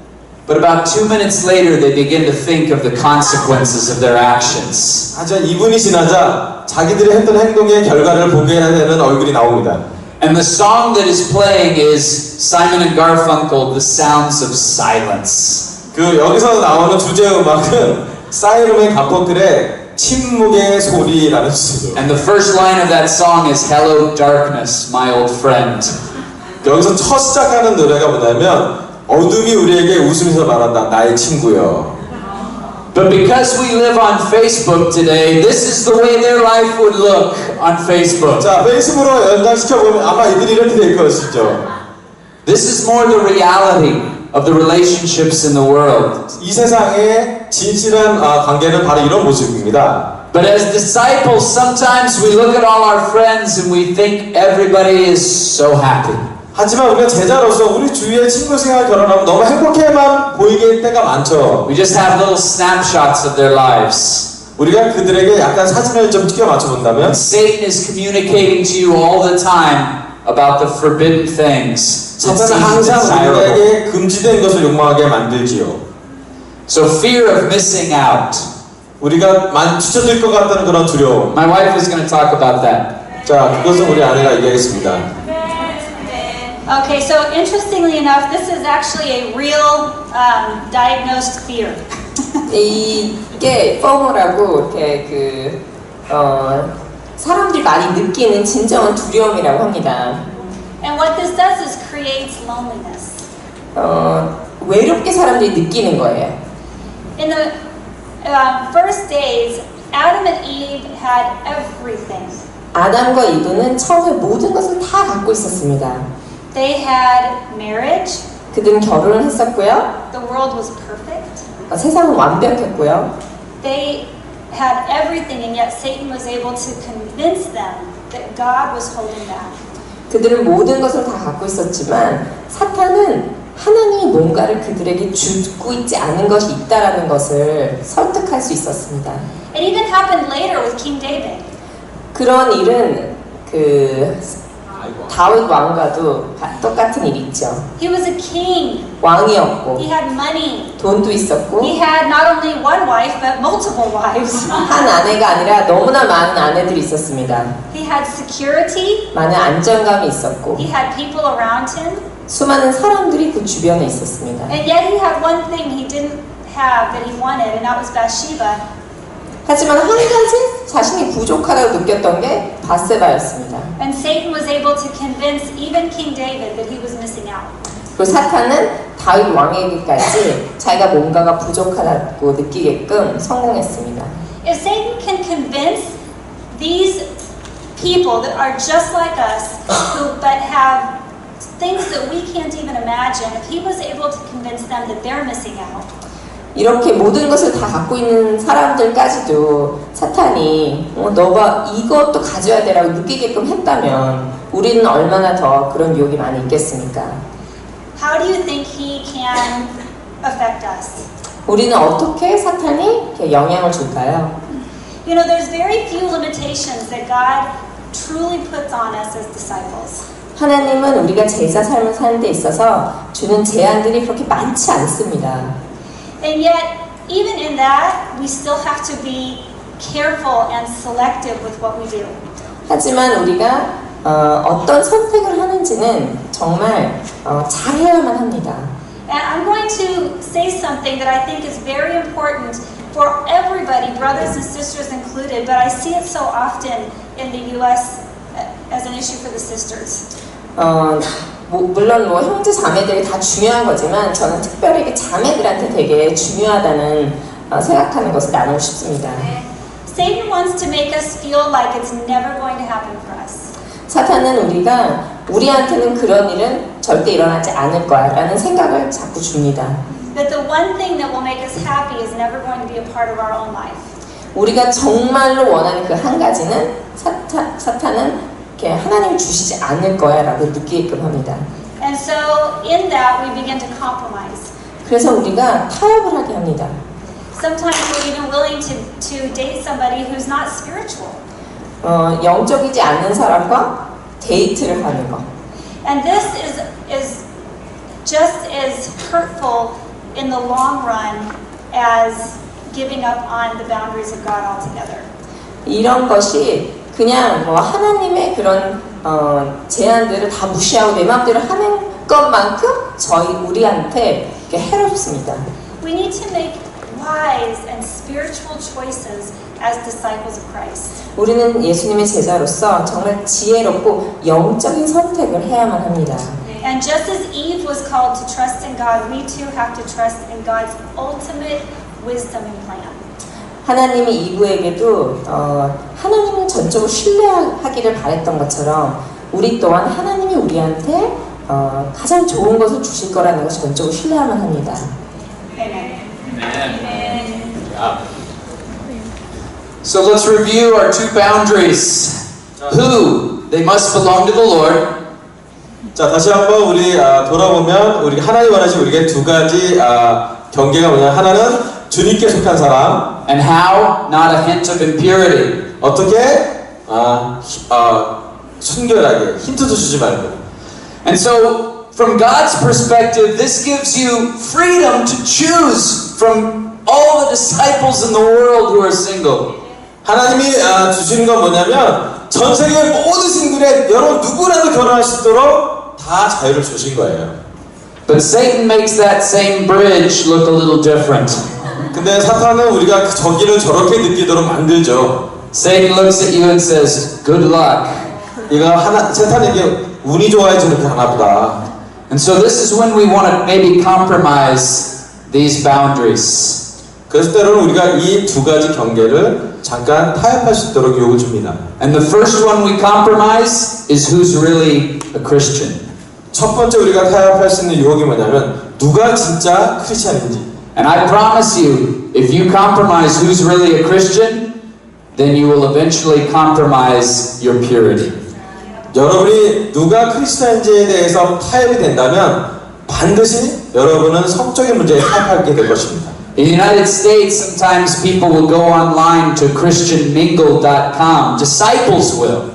But about 2 minutes later, they begin to think of the consequences of their actions. 하지만 2분이 지나자 자기들이 했던 행동의 결과를 보게 되는 얼굴이 나옵니다. And the song that is playing is Simon and Garfunkel, The Sounds of Silence. 여기서 나오는 주제 음악은 사이먼 가펑클의 침묵의 소리라는 주제죠. And the first line of that song is Hello Darkness, my old friend. 여기서 첫 시작하는 노래가 뭐냐면 어둠이 우리에게 웃으면서 말한다. 나의 친구여. But because we live on Facebook today, this is the way their life would look on Facebook. 자, 페이스북으로 연장시켜보면 아마 이들이 이렇게 될 것이죠. This is more the reality of the relationships in the world. 이 세상의 진실한 관계는 바로 이런 모습입니다. But as disciples, sometimes we look at all our friends and we think everybody is so happy. 하지만 우리가 제자로서 우리 주위의 친구 생활 결혼하면 너무 행복해만 보이게 할 때가 많죠. We just have little snapshots of their lives. 우리가 그들에게 약간 사진을 좀 찍어 맞춰본다면 Satan is communicating to you all the time about the forbidden things. It 사탄은 seems 항상 desirable. 우리에게 금지된 것을 욕망하게 만들지요. So fear of missing out. 우리가 뒤처질 것 같다는 그런 두려움. My wife is going to talk about that. 자, 그것은 우리 아내가 얘기하겠습니다. Okay, so interestingly enough, this is actually a real diagnosed fear. 이게 FOMO라고 이렇게 사람들이 많이 느끼는 진정한 두려움이라고 합니다. And what this does is creates loneliness. 외롭게 사람들이 느끼는 거예요. In the first days, Adam and Eve had everything. 아담과 이브는 처음에 모든 것을 다 갖고 있었습니다. They had marriage. 그들은 결혼을 했었고요. The world was perfect. 세상은 완벽했고요. They had everything, and yet Satan was able to convince them that God was holding back. 그들은 모든 것을 다 갖고 있었지만 사탄은 하나님이 뭔가를 그들에게 주고 있지 않은 것이 있다라는 것을 설득할 수 있었습니다. It even happened later with King David. 그런 일은 그 다윗 왕과도 똑같은 일이 있죠. He was a king. 왕이었고 He had money. 돈도 있었고 He had not only one wife, but multiple wives. 한 아내가 아니라 너무나 많은 아내들이 있었습니다. He had security. 많은 안정감이 있었고 He had people around him. 수많은 사람들이 그 주변에 있었습니다. And yet he had one thing he didn't have that he wanted, and that was Bathsheba. 하지만 한 가지 자신이 부족하다고 느꼈던 게 바세바였습니다. And Satan was able to convince even King David that he was missing out. 그리고 사탄은 다윗 왕에게까지 자기가 뭔가가 부족하다고 느끼게끔 성공했습니다. If Satan can convince these people that are just like us, who but have things that we can't even imagine, if he was able to convince them that they're missing out, 이렇게 모든 것을 다 갖고 있는 사람들까지도 사탄이 너가 이것도 가져야 되라고 느끼게끔 했다면 우리는 얼마나 더 그런 유혹이 많이 있겠습니까? how do you think he can affect us? 우리는 어떻게 사탄이 이렇게 영향을 줄까요? You know, there's very few limitations that God truly puts on us as disciples. 하나님은 우리가 제자 삶을 사는 데 있어서 주는 제한들이 그렇게 많지 않습니다. And yet, even in that, we still have to be careful and selective with what we do. 하지만 우리가 어떤 선택을 하는지는 정말 잘해야만 합니다. And I'm going to say something that I think is very important for everybody, brothers and sisters included, but I see it so often in the U.S. as an issue for the sisters. 물론 형제 자매들이 다 중요한 거지만 저는 특별히 자매들한테 되게 중요하다는 생각하는 것을 나누고 싶습니다. Satan wants to make us feel like it's never going to happen for us. 사탄은 우리한테는 그런 일은 절대 일어나지 않을 거야라는 생각을 자꾸 줍니다. That the one thing that will make us happy is never going to be a part of our own life. 우리가 정말로 원하는 그 한 가지는 사탄은 이렇게 하나님이 주시지 않을 거야라고 느끼게끔 합니다. And so in that we begin to compromise. 그래서 우리가 타협을 하게 합니다. Sometimes we're even willing to date somebody who's not spiritual. 영적이지 않는 사람과 데이트를 하는 거. And this is just as hurtful in the long run as giving up on the boundaries of God altogether. 이런 것이 그냥 하나님의 그런 제한들을 다 무시하고 내 마음대로 하는 것만큼 우리한테 해롭습니다. We need to make wise and spiritual choices as disciples of Christ. 우리는 예수님의 제자로서 정말 지혜롭고 영적인 선택을 해야만 합니다. And just as Eve was called to trust in God, we too have to trust in God's ultimate wisdom and plan. 하나님이 이브에게도 하나님을 전적으로 신뢰하기를 바랬던 것처럼 우리 또한 하나님이 우리한테 가장 좋은 것을 주실 거라는 것을 전적으로 신뢰하면 합니다. Amen. Amen. So let's review our two boundaries. Who? They must belong to the Lord. 자, 다시 한번 우리 돌아보면 우리 하나님 원하신 우리에게 두 가지 경계가 뭐냐? 하나는 주님께 속한 사람. And how? Not a hint of impurity. 어떻게? 순결하게 힌트도 주지 말고. And so, from God's perspective, this gives you freedom to choose from all the disciples in the world who are single. 하나님이 주시는 건 뭐냐면 전 세계 모든 신들의 여러분 누구라도 결혼할 수 있도록 다 자유를 주신 거예요. But Satan makes that same bridge look a little different. 근데 사탄은 우리가 저기를 저렇게 느끼도록 만들죠. Satan looks at you and says, good luck. 이거 사탄에게 운이 좋아야 저렇게 하나 보다. And so this is when we want to maybe compromise these boundaries. 그래서 때로는 우리가 이 두 가지 경계를 잠깐 타협할 수 있도록 요구 줍니다. And the first one we compromise is who's really a Christian. 첫 번째 우리가 타협할 수 있는 유혹이 뭐냐면 누가 진짜 크리스찬인지. And I promise you, if you compromise who's really a Christian, then you will eventually compromise your purity. 여러분이 누가 크리스찬인지에 대해서 타협이 된다면 반드시 여러분은 성적인 문제에 타협하게 될 것입니다. In the United States, sometimes people will go online to christianmingle.com. Disciples will.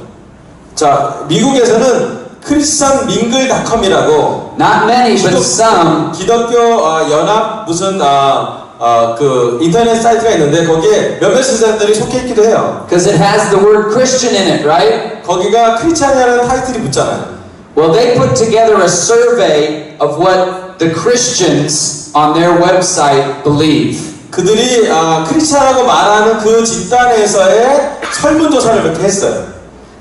자, 미국에서는 christianmingle.com이라고 Not many, but some. 기독교 연합 무슨 그 인터넷 사이트가 있는데 거기에 몇몇 신자들이 속해 있기도 해요. Because it has the word Christian in it, right? 거기가 크리스찬이라는 타이틀이 붙잖아요. Well, they put together a survey of what the Christians on their website believe. 그들이 크리스찬이라고 말하는 그 집단에서의 설문조사를 그렇게 했어요.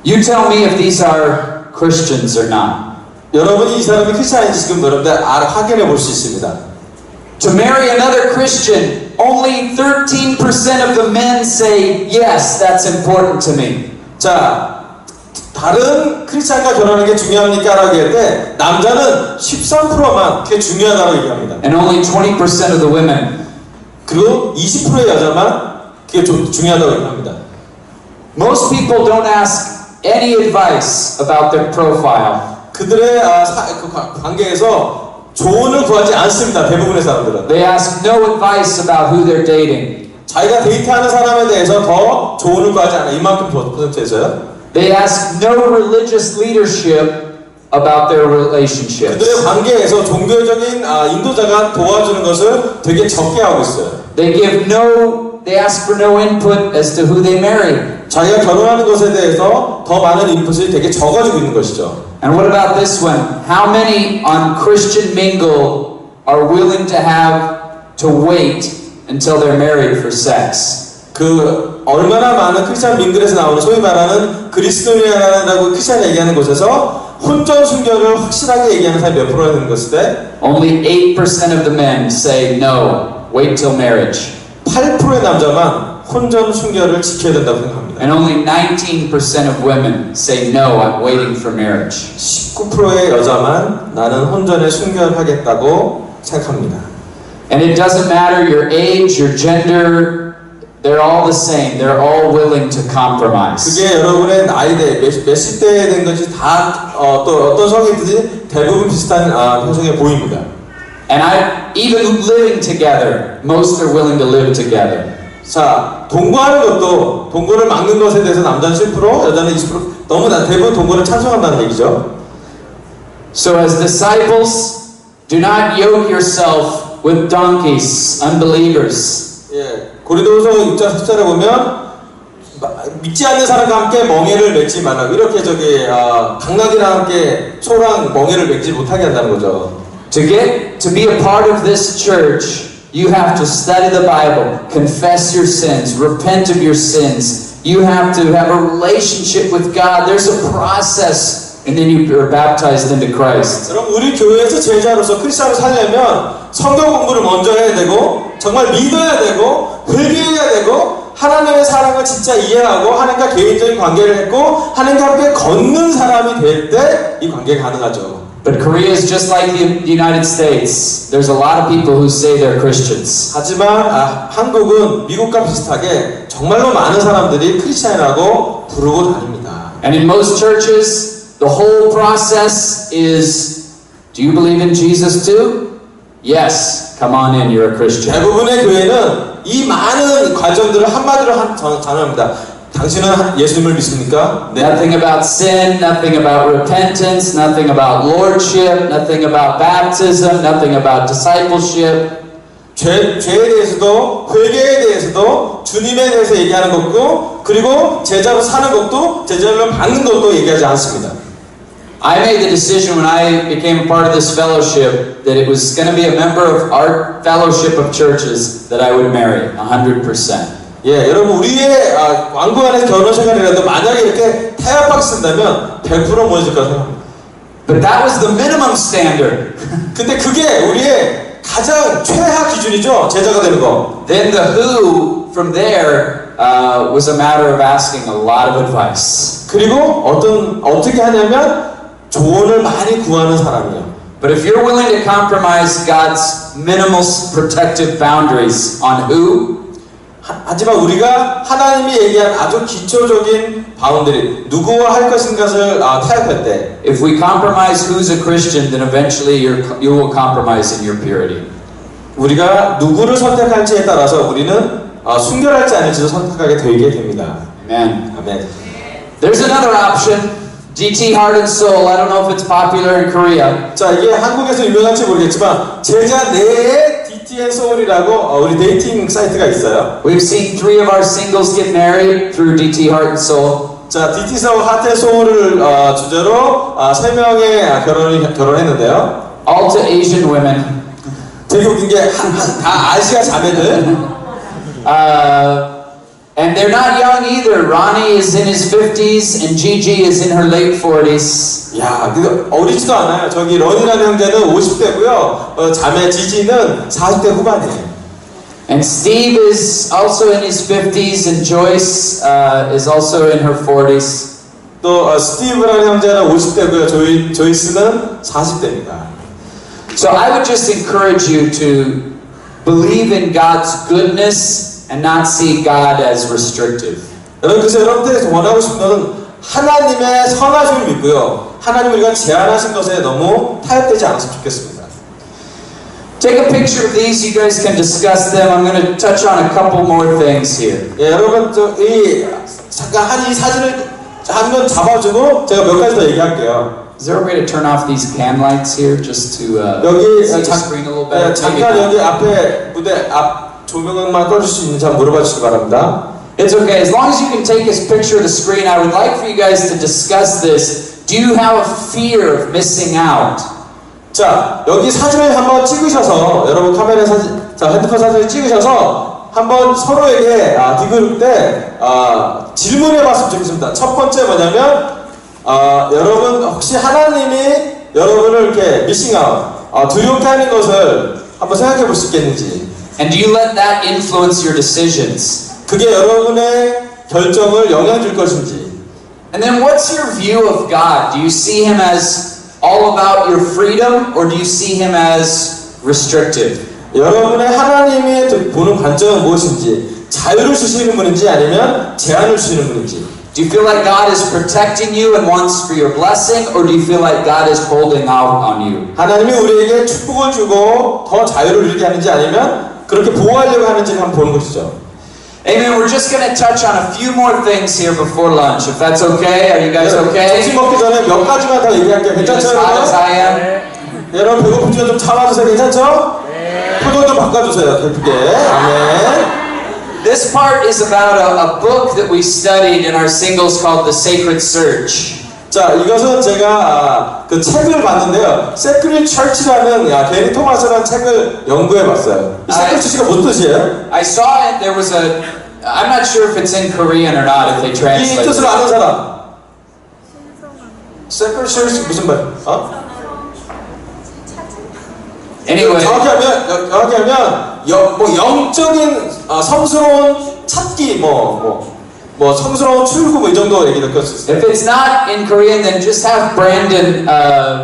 You tell me if these are Christians or not. 여러분이 이 사람이 크리스찬인지 지금 여러분들 확인해 볼 수 있습니다. To marry another Christian, only 13% of the men say, yes, that's important to me. 자, 다른 크리스찬과 결혼하는 게 중요합니까? 라고 할 때 남자는 13%만 그게 중요하다고 얘기합니다. And only 20% of the women. 그리고 20%의 여자만 그게 중요하다고 얘기합니다. Most people don't ask any advice about their profile. 그들의 그 관계에서 조언을 구하지 않습니다. 대부분의 사람들은. They ask no advice about who they're dating. 자기가 데이트하는 사람에 대해서 더 조언을 구하지 않아. 이만큼 퍼센트에서요. They ask no religious leadership about their relationships. 그들의 관계에서 종교적인 인도자가 도와주는 것을 되게 적게 하고 있어요. They ask for no input as to who they marry. 자기가 결혼하는 것에 대해서 더 많은 인풋이 되게 적어지고 있는 것이죠. And what about this one? How many on Christian Mingle are willing to wait until they're married for sex? 그 얼마나 많은 크리스찬 민글에서 나오는 소위 말하는 그리스도인이라고 크리스찬 얘기하는 곳에서 혼전 순결을 확실하게 얘기하는 사람이 몇 프로나 되는 것일 때 Only 8% of the men say no, wait till marriage. 8%의 남자만 혼전 순결을 지켜야 된다고 생각합니다. And only 19% of women say no, I'm waiting for marriage. 19%의 여자만 나는 혼전에 순결하겠다고 생각합니다. And it doesn't matter your age, your gender, they're all the same. They're all willing to compromise. 그게 여러분의 나이대, 몇십 대에 된 것이 다 또 어떤 성인들이 대부분 비슷한 형성에 보입니다. And even living together, most are willing to live together. 자, 동거하는 것도 동거를 막는 것에 대해서 남자는 10%, 여자는 20% 너무나 대부분 동거를 찬성한다는 얘기죠. So as disciples, do not yoke yourself with donkeys, unbelievers. 예, 고린도후서 6장 10절에 보면 믿지 않는 사람과 함께 멍에를 맺지 말라고 이렇게 강나귀랑 함께 소랑 멍에를 맺지 못하게 한다는 거죠. To be a part of this church, you have to study the Bible, confess your sins, repent of your sins. You have to have a relationship with God. There's a process, and then you are baptized into Christ. 여러분, 우리 교회에서 제자로서 크리스찬으로 살려면 성경 공부를 먼저 해야 되고 정말 믿어야 되고 회개해야 되고 하나님의 사랑을 진짜 이해하고 하나님과 개인적인 관계를 했고 하나님과 함께 걷는 사람이 될 때 이 관계가 가능하죠. But Korea is just like the United States. There's a lot of people who say they're Christians. 하지만 한국은 미국과 비슷하게 정말로 많은 사람들이 크리스찬이라고 부르고 다닙니다. And in most churches, the whole process is, do you believe in Jesus too? Yes. Come on in, you're a Christian. 대부분의 교회는 이 많은 과정들을 한마디로 단어합니다. 당신은 예수님을 믿습니까? 네. Nothing about sin, nothing about repentance, nothing about lordship, nothing about baptism, nothing about discipleship. 죄에 대해서도 회개에 대해서도 주님에 대해서 얘기하는 것도 그리고 제자로 사는 것도 제자로 받는 것도 얘기하지 않습니다. I made the decision when I became a part of this fellowship that it was going to be a member of our fellowship of churches that I would marry 100%. 예, 여러분 우리의 왕국 안에서 결혼 생활이라도 만약에 이렇게 타협하게 쓴다면 100% 모여질 거라 생각합니다. But that was the minimum standard. 근데 그게 우리의 가장 최하 기준이죠. 제자가 되는 거. Then the who from there was a matter of asking a lot of advice. 그리고 어떻게 하냐면 조언을 많이 구하는 사람이에요. But if you're willing to compromise God's minimal protective boundaries on who, 하지만 우리가 하나님이 얘기한 아주 기초적인 바운더리 누구와 할 것인가를 타협할 때 if we compromise who's a Christian, then eventually you will compromise in your purity. 우리가 누구를 선택할지에 따라서 우리는 순결할지 아닐지도 선택하게 되게 됩니다. Amen. 아멘. There's another option. DT Heart and Soul. I don't know if it's popular in Korea. 자, 이게 한국에서 유명한지 모르겠지만 제자 내에 DT 앤 소울이라고 우리 데이팅 사이트가 있어요. We've seen 3 of our singles get married through DT Heart and Soul. 자, DT 사울 하트 앤 소울을 주제로 3명의 결혼했는데요. All to Asian women. 되게 웃긴 게 다 아시아 자매들. And they're not young either. Ronnie is in his 50s and Gigi is in her late 40s. 야, 근데 어리지도 않아요. 저기 런이라는 형제는 50대고요. 자매 지지는 40대 후반이에요. And Steve is also in his 50s and Joyce is also in her 40s. 또 스티브라는 형제는 50대고요. 조이스는 40대입니다. So I would just encourage you to believe in God's goodness and not see God as restrictive. 여러분, 그래서 여러분들이 원하고 싶은 것은 하나님의 선하심을 믿고요. 하나님 우리가 제안하신 것에 너무 타협되지 않았으면 좋겠습니다. Take a picture of these. You guys can discuss them. I'm going to touch on a couple more things here. 예, 여러분, 잠깐 이 사진을 한 번 잡아주고 제가 몇 가지 더 얘기할게요. Is there a way to turn off these can lights here just to 여기 see the screen a little better? 잠깐 여기 앞에 무대 앞 조명만 꺼줄 수 있는지 한번 물어봐 주시기 바랍니다. It's okay. As long as you can take this picture of the screen, I would like for you guys to discuss this. Do you have a fear of missing out? 자, 여기 사진을 한번 찍으셔서 여러분 카메라 사진, 자 핸드폰 사진을 찍으셔서 한번 서로에게 디귿 때 질문해봤으면 좋겠습니다. 첫 번째 뭐냐면 여러분 혹시 하나님이 여러분을 이렇게 미싱아웃 두렵게 하는 것을 한번 생각해 볼 수 있겠는지. And do you let that influence your decisions? 그게 여러분의 결정을 영향 줄 것인지. And then what's your view of God? Do you see Him as all about your freedom or do you see Him as restrictive? 여러분의 하나님이 보는 관점은 무엇인지, 자유를 주시는 분인지 아니면 제한을 주시는 분인지. Do you feel like God is protecting you and wants for your blessing or do you feel like God is holding out on you? 하나님이 우리에게 축복을 주고 더 자유를 누리게 하는지 아니면 그렇게 보호하려고 하는지를 한번 보는 것이죠. Amen. We're just going to touch on a few more things here before lunch. If that's okay. Are you guys okay? 점심 먹기 전에 몇 가지만 더 얘기할게요. You're as 괜찮죠? hot as 여러분? I am? 여러분 배고프지만 좀 참아주세요. 괜찮죠? 표정 좀 바꿔주세요. 예쁘게. 아멘. This part is about a book that we studied in our singles called The Sacred Search. 자, 이것은 제가 그 책을 봤는데요. Sacred Church라는 게리 토마스라는 책을 연구해봤어요. 이 Sacred Church가 무슨 뜻이에요? I saw it. There was I'm not sure if it's in Korean or not, if they 이 translate 뜻을 it. 아는 사람? Sacred Church 무슨 말? Anyway, 정확히 하면 영적인 성스러운 찾기 성스러운 출구 이 정도 얘기 느낄 수 있어요. if it's not in Korean, then just have Brandon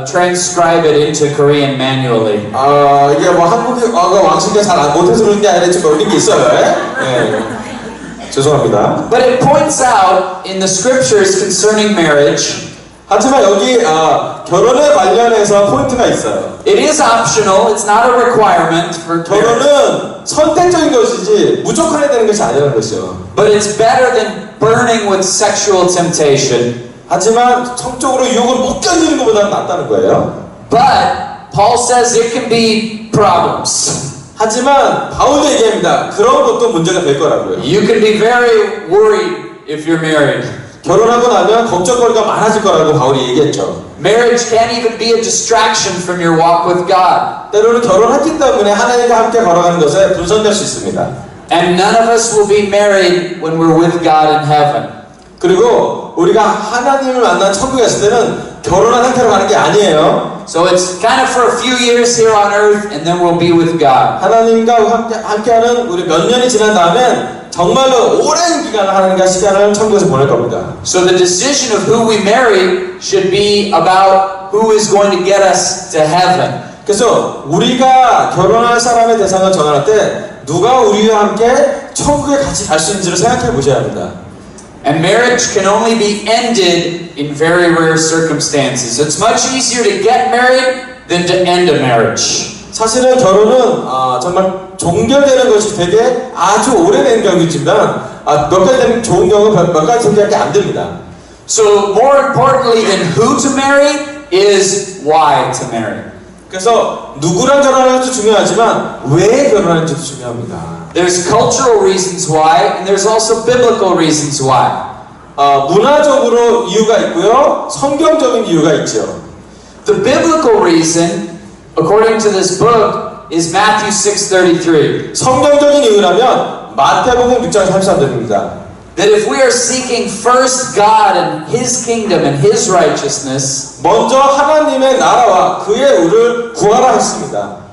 transcribe it into Korean manually. 이게 한국어가 왕실이 잘 못해서 그런 게 아니라 좀 어린 게 있어요. 예. 죄송합니다. But it points out in the scriptures concerning marriage. 하지만 여기 결혼에 관련해서 포인트가 있어요. It is optional. It's not a requirement for marriage. 결혼은 선택적인 것이지 무조건 해야 되는 것이 아니라는 것이요. But it's better than burning with sexual temptation. 하지만 성적으로 유혹을 못 견디는 것보다는 낫다는 거예요. But Paul says it can be problems. 하지만 바울도 얘기합니다. 그런 것도 문제가 될 거라고요. You can be very worried if you're married. 결혼하고 나면 걱정거리가 많아질 거라고 바울이 얘기했죠. Marriage can't even be a distraction from your walk with God. 때로는 결혼했기 때문에 하나님과 함께 걸어가는 것에 분선될 수 있습니다. And none of us will be married when we're with God in heaven. 그리고 우리가 하나님을 만난 천국에 있을 때는 결혼한 상태로 가는 게 아니에요. So it's kind of for a few years here on earth and then we'll be with God. 하나님과 함께하는 우리 몇 년이 지난 다음엔 정말로 오랜 기간을 하나님과 시간을 천국에서 보낼 겁니다. So the decision of who we marry should be about who is going to get us to heaven. 그래서 우리가 결혼할 사람의 대상을 정할 때 누가 우리와 함께 천국에 같이 갈 수 있는지를 생각해 보셔야 합니다. And marriage can only be ended in very rare circumstances. It's much easier to get married than to end a marriage. 사실은 결혼은 정말 종결되는 것이 되게 아주 오래된 경우지만 몇 가지 되는 좋은 경우는 몇 가지 생각이 안 됩니다. So more importantly than who to marry is why to marry. 그래서 누구랑 결혼하는지도 중요하지만 왜 결혼하는지도 중요합니다. There's cultural reasons why, and there's also biblical reasons why. 문화적으로 이유가 있고요, 성경적인 이유가 있죠. The biblical reason, according to this book, is Matthew 6:33. 성경적인 이유라면 마태복음 6장 33절입니다. That if we are seeking first God and His kingdom and His righteousness, 먼저 하나님의 나라와 그의 의를 구하라 했습니다.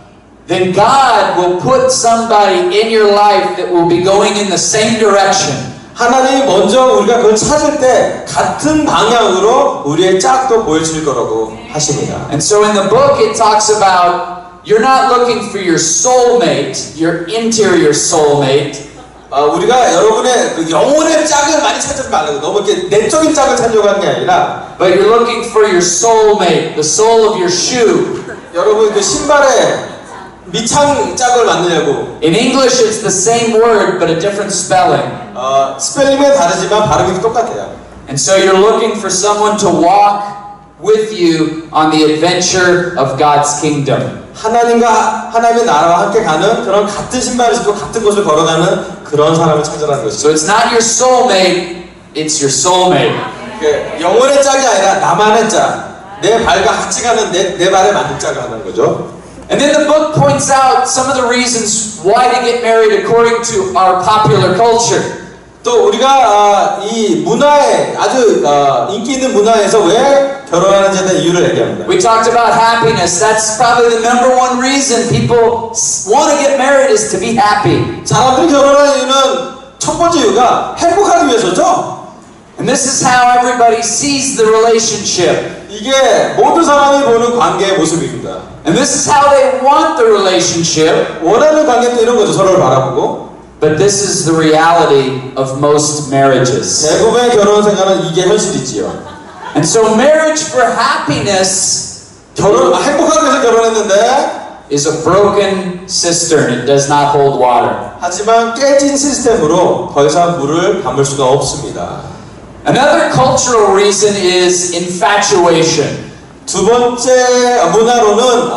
then God will put somebody in your life that will be going in the same direction. 하나님이 먼저 우리가 그걸 찾을 때 같은 방향으로 우리의 짝도 보여줄 거라고 하십니다. And so in the book it talks about you're not looking for your soulmate, your interior soulmate. 우리가 여러분의 그 영혼의 짝을 많이 찾지 말라고 너무 이렇게 내적인 짝을 찾려고 하는 게 아니라 But you're looking for your soulmate, the sole of your shoe. 여러분 그 신발에 밑창 짝을 만들려고 In English it's the same word but a different spelling. 스펠링은 다르지만 발음이 똑같아요. And so you're looking for someone to walk with you on the adventure of God's kingdom. 하나님의 나라와 함께 가는 그런 같은 신발을 신고 같은 곳을 걸어가는 그런 사람을 찾으라는 것이죠. So it's not your soulmate, it's your soulmate. 영혼의 짝이 아니라 나만의 짝, 내 발과 같이 가는 내 발에 맞는 짝을 하는 거죠. And then the book points out some of the reasons why to get married according to our popular culture. 또 우리가 이 문화에 아주 인기 있는 문화에서 왜 결혼하는지에 대한 이유를 얘기합니다. We talked about happiness. That's probably the number one reason people want to get married is to be happy. 사람들이 결혼하는 이유는 첫 번째 이유가 행복하기 위해서죠. And this is how everybody sees the relationship. 이게 모든 사람이 보는 관계의 모습입니다. And this is how they want the relationship. 원하는 관계도 이런 거죠. 서로를 바라보고. But this is the reality of most marriages. 대부분의 결혼 생활은 이게 현실이지요. And so marriage for happiness 행복하기 위해서 결혼했는데 is a broken cistern. It does not hold water. 하지만 깨진 시스템으로 더 이상 물을 담을 수가 없습니다. Another cultural reason is infatuation. 두 번째 문화로는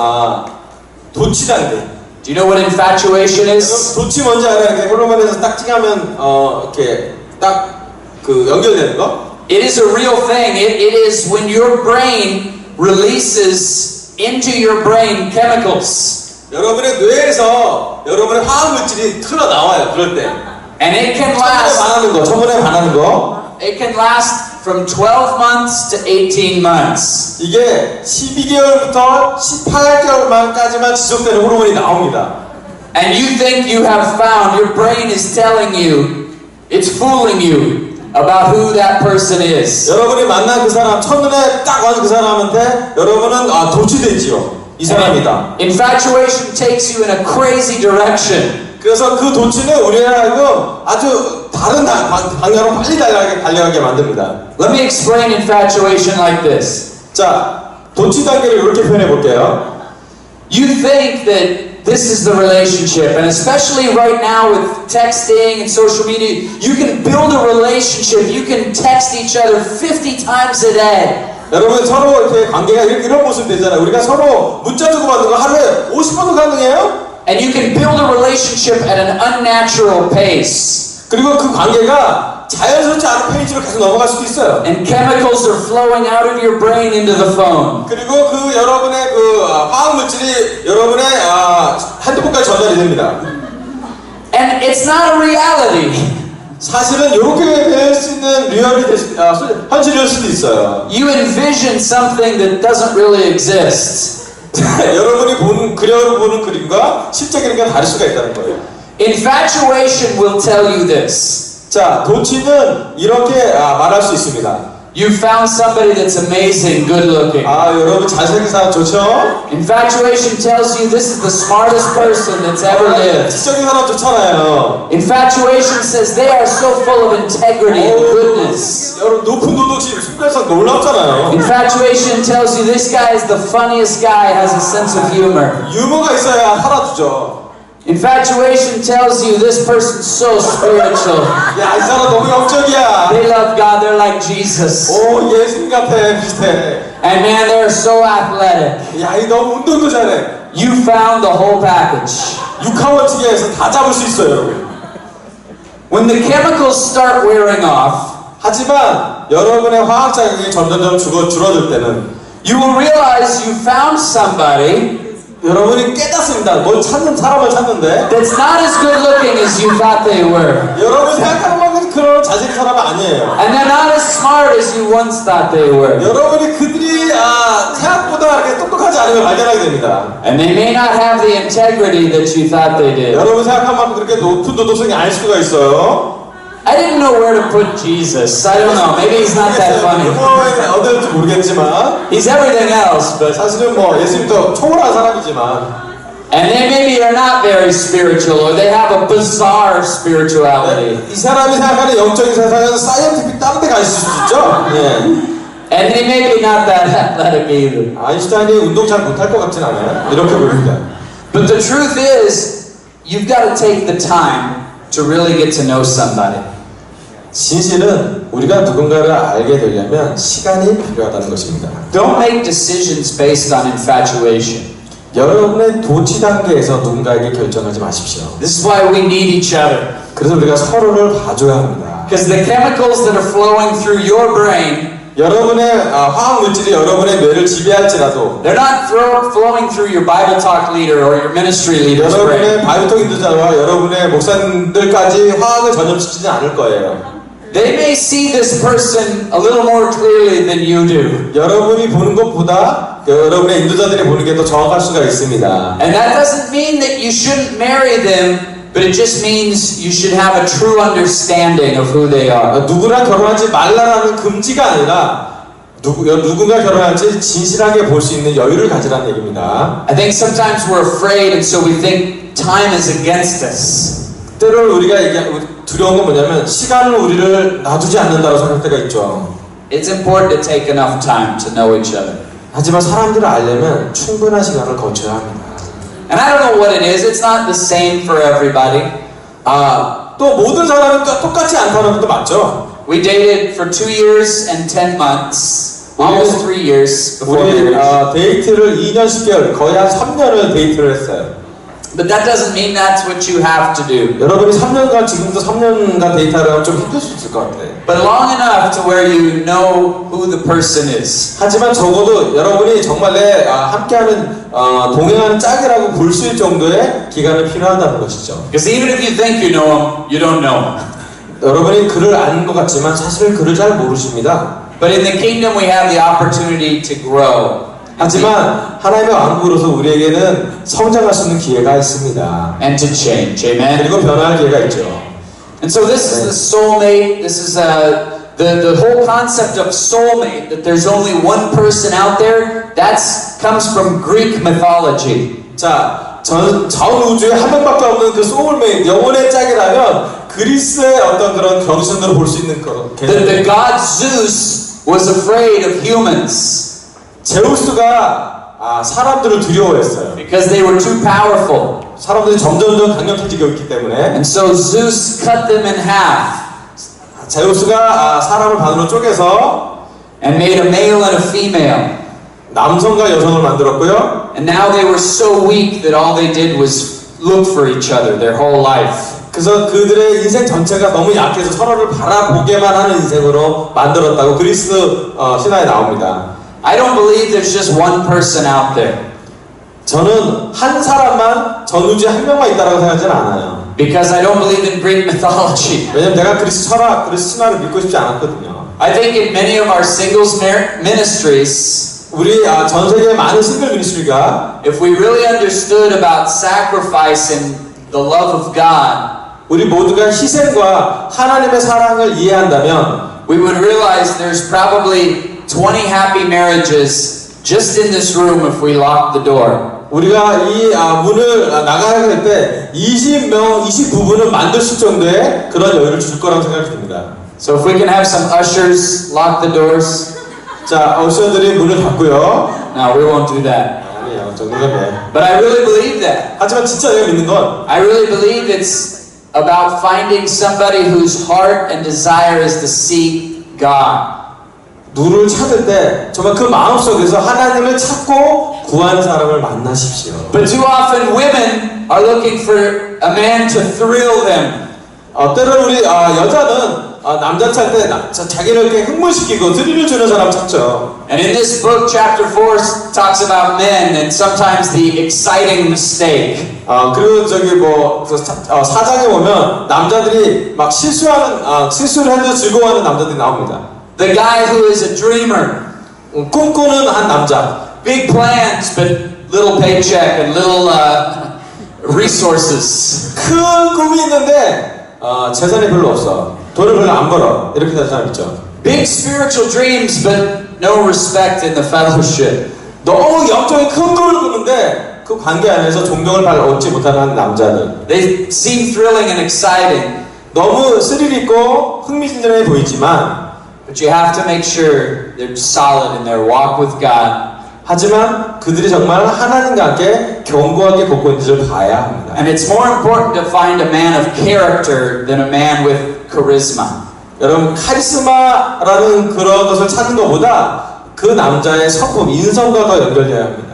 도취단계. Do you know what infatuation is? 도취 뭔지 알아요? 이렇게 호르몬에서 딱 찡하면 이렇게 딱 그 연결되는 거? It is a real thing. It is when your brain releases into your brain chemicals. 여러분의 뇌에서 여러분의 화학 물질이 흘러나와요. 그럴 때. And it can 첫번에 반하는 거. It can last from 12 months to 18 months. 이게 12개월부터 18개월만까지만 지속되는 호르몬이 나옵니다. And you think you have found, your brain is telling you, it's fooling you about who that person is. 여러분이 만난 그 사람, 첫눈에 딱 와서 그 사람한테 여러분은 도취되지요. 이 사람이다. Infatuation takes you in a crazy direction. 그래서 그 도취는 우리를 하여금 아주 다른 방향으로 빨리 달려가게 만듭니다. Let me explain infatuation like this. 자, 도취 단계를 이렇게 표현해 볼게요. You think that this is the relationship, and especially right now with texting and social media, you can build a relationship, you can text each other 50 times a day. 여러분 서로 이렇게 관계가 이런 모습 되잖아요. 우리가 서로 문자 주고받는 거 하루에 50번도 가능해요? And you can build a relationship at an unnatural pace. 그리고 그 관계가 자연스럽지 않은 페이지로 계속 넘어갈 수도 있어요. And chemicals are flowing out of your brain into the phone. 그리고 그 여러분의 그 화학 물질이 여러분의 핸드폰까지 전달이 됩니다. And it's not a reality. 사실은 이렇게 될 수 있는 현실일 수도 있어요. You envision something that doesn't really exist. 여러분이 보는 그림과 실제 그림과 다를 수가 있다는 거예요. Infatuation will tell you this. 자, 도취는 이렇게 말할 수 있습니다. You found somebody that's amazing, good looking. 아, 여러분 잘생긴 사람 좋죠? Infatuation tells you this is the smartest person that's ever lived. 지적인 사람 좋잖아요. Infatuation says they are so full of integrity and goodness. 여러분 높은 도덕심, 순결성 놀랍잖아요. Infatuation tells you this guy is the funniest guy, has a sense of humor. 유머가 있어야 살아주죠. Infatuation tells you this person's so spiritual. 야, 이 사람 너무 영적이야. They love God, they're like Jesus. 오, 예수님 같아, 비슷해. And man, they're so athletic. 야, 이 너무 운동도 잘해. You found the whole package. 육하원칙에서 다 잡을 수 있어요, 여러분. When the chemicals start wearing off, 하지만 여러분의 화학 자극이 점점점 줄어들 때는 you will realize you found somebody 여러분이 깨닫습니다. 뭘 찾는 사람을 찾는데 that's not as good looking as you thought they were. 여러분이 생각하는 만큼 그런 잘생긴 사람은 아니에요. And they're not as smart as you once thought they were. 여러분이 그들이 생각보다 이렇게 똑똑하지 않으면 발견하게 됩니다. And they may not have the integrity that you thought they did. 여러분 생각한 만큼 그렇게 높은 도덕성이 아닐 수가 있어요. I didn't know where to put Jesus. I don't know. Maybe he's not that funny. 유머에 얻을지 모르겠지만 He's everything else, but 사실은 뭐 예수님도 초월한 사람이지만 and they maybe are not very spiritual or they have a bizarre spirituality. 이 사람이 생각하는 영적인 세상은 사이언티픽 다른 데 가 있을 수도 있죠. 예. And they maybe not that athletic either. 아인슈타인이 운동 잘 못할 것 같진 않아요. 이렇게 보입니다. But the truth is, you've got to take the time to really get to know somebody. 진실은 우리가 누군가를 알게 되려면 시간이 필요하다는 것입니다. Don't make decisions based on infatuation. 여러분의 도취 단계에서 누군가에게 결정하지 마십시오. This is why we need each other. 그래서 우리가 서로를 봐줘야 합니다. Because the chemicals that are flowing through your brain, 여러분의 화학 물질이 여러분의 뇌를 지배할지라도 they're not flowing through your Bible talk leader or your ministry leader's brain. 여러분의 바이오톡 인도자와 여러분의 목사님들까지 화학을 전염시키지 않을 거예요. They may see this person a little more clearly than you do. 여러분이 보는 것보다 여러분의 인도자들이 보는 게 더 정확할 수가 있습니다. And that doesn't mean that you shouldn't marry them, but it just means you should have a true understanding of who they are. 누구랑 결혼하지 말라라는 금지가 아니라 누군가 결혼할지 진실하게 볼 수 있는 여유를 가지라는 얘기입니다. I think sometimes we're afraid and so we think time is against us. 때를 우리가 두려운 건 뭐냐면 시간은 우리를 놔두지 않는다고 생각할 때가 있죠. It's important to take enough time to know each other. 하지만 사람들을 알려면 충분한 시간을 거쳐야 합니다. And I don't know what it is. It's not the same for everybody. 또 모든 사람은 똑같지 않다는 것도 맞죠. We dated for 2 years and 10 months, almost 3 years before 우리 marriage. 데이트를 2년 10개월, 거의 한 3년을 데이트를 했어요. But that doesn't mean that's what you have to do. 여러분이 3년간 지금도 3년간 데이트를 하면 좀 힘들 수 있을 것 같아요. But long enough to where you know who the person is. 하지만 적어도 여러분이 정말 내 함께하는 동행하는 짝이라고 볼 수 있을 정도의 기간이 필요하다는 것이죠. Because even if you think you know him, you don't know him. 여러분이 그를 아는 것 같지만 사실 그를 잘 모르십니다. But in the kingdom we have the opportunity to grow. 하지만 하나님의 왕국으로서 우리에게는 성장할 수 있는 기회가 있습니다. And to change. Amen. 그리고 변화할 기회가 있죠. And so this is the soulmate. This is the whole concept of soulmate. That there's only one person out there. That comes from Greek mythology. 자, 전 우주에 한 명밖에 없는 그 소울메이트, 영혼의 짝이라면 그리스의 어떤 그런 경신으로 볼 수 있는 그런 The god Zeus was afraid of humans 제우스가 사람들을 두려워했어요. because they were too powerful. 사람들이 점점 강력해지고 있기 때문에 And so Zeus cut them in half 제우스가 사람을 반으로 쪼개서 and made a male and a female. 남성과 여성을 만들었고요. And now they were so weak that all they did was look for each other their whole life. 그래서 그들의 인생 전체가 너무 약해서 서로를 바라보게만 하는 인생으로 만들었다고 그리스 신화에 나옵니다. I don't believe there's just one person out there. 저는 한 사람만 전 우주에 한 명만 있다라고 생각하지는 않아요. Because I don't believe in Greek mythology. 왜냐면 내가 그리스 철학, 그리스 신화를 믿고 싶지 않았거든요. I think in many of our singles ministries, 우리 전 세계의 많은 싱글 미니스트리가 if we really understood about sacrifice and the love of God, 우리 모두가 희생과 하나님의 사랑을 이해한다면 we would realize there's probably 20 happy marriages just in this room if we lock the door. 우리가 이 문을 나가야 할 때 20명, 29분을 만들 수 있을 정도의 그런 여유를 줄 거라고 생각이 듭니다. So if we can have some ushers lock the doors. 자, 어셔들이 문을 닫고요. No, we won't do that. 아니요, 정도면. But I really believe that. 하지만 진짜 내가 믿는 건 I really believe it's about finding somebody whose heart and desire is to seek God. 누를 찾을 때 정말 그 마음속에서 하나님을 찾고 구하는 사람을 만나십시오. But too often women are looking for a man to thrill them. 때로는 우리 여자는 남자 찾을 때 자기를 이렇게 흥분시키고 스릴을 주는 사람 찾죠. And in this book, chapter 4 talks about men and sometimes the exciting mistake. 그리고 저기 사장에 보면 남자들이 막 실수를 해도 즐거워하는 남자들이 나옵니다. The guy who is a dreamer. 꿈꾸는 한 남자. Big plans, but little paycheck and little resources. 큰 꿈이 있는데 재산이 별로 없어. 돈을 별로 안 벌어. 이렇게 되는 사람 있죠. Big spiritual dreams, but no respect in the fellowship. 너무 영적인 큰 꿈을 꾸는데 그 관계 안에서 존경을 얻지 못하는 남자들. They seem thrilling and exciting, 너무 스릴 있고 흥미진진해 보이지만 but you have to make sure they're solid in their walk with God. 하지만 그들이 정말 하나님과 함께 견고하게 걷고 있는지를 봐야 합니다. And it's more important to find a man of character than a man with charisma. 여러분 카리스마라는 그런 것을 찾는 것보다 그 남자의 성품, 인성과 더 연결되어야 합니다.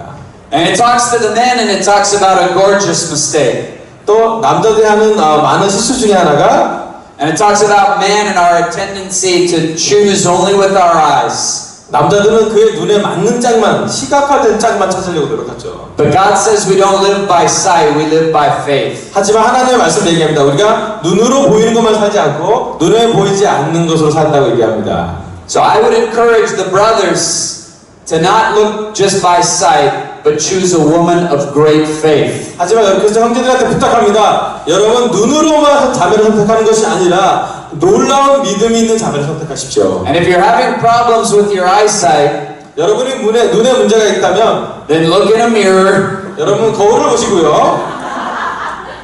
And it talks to the men and it talks about a gorgeous mistake. 또 남자들이 하는 많은 실수 중에 하나가 And it talks about man and our tendency to choose only with our eyes. 남자들은 그의 눈에 맞는 짝만, 시각화된 짝만 찾으려고 노력하죠. But God says we don't live by sight, we live by faith. 하지만 하나님의 말씀 얘기합니다. 우리가 눈으로 보이는 것만 살지 않고 눈에 보이지 않는 것으로 산다고 얘기합니다. So I would encourage the brothers to not look just by sight, but choose a woman of great faith. 하지만 그래서 형제들한테 부탁합니다. 여러분 눈으로만 자매를 선택하는 것이 아니라 놀라운 믿음이 있는 자매를 선택하십시오. And if you're having problems with your eyesight, 여러분이 눈에 문제가 있다면 then look in a mirror 여러분 거울을 보시고요.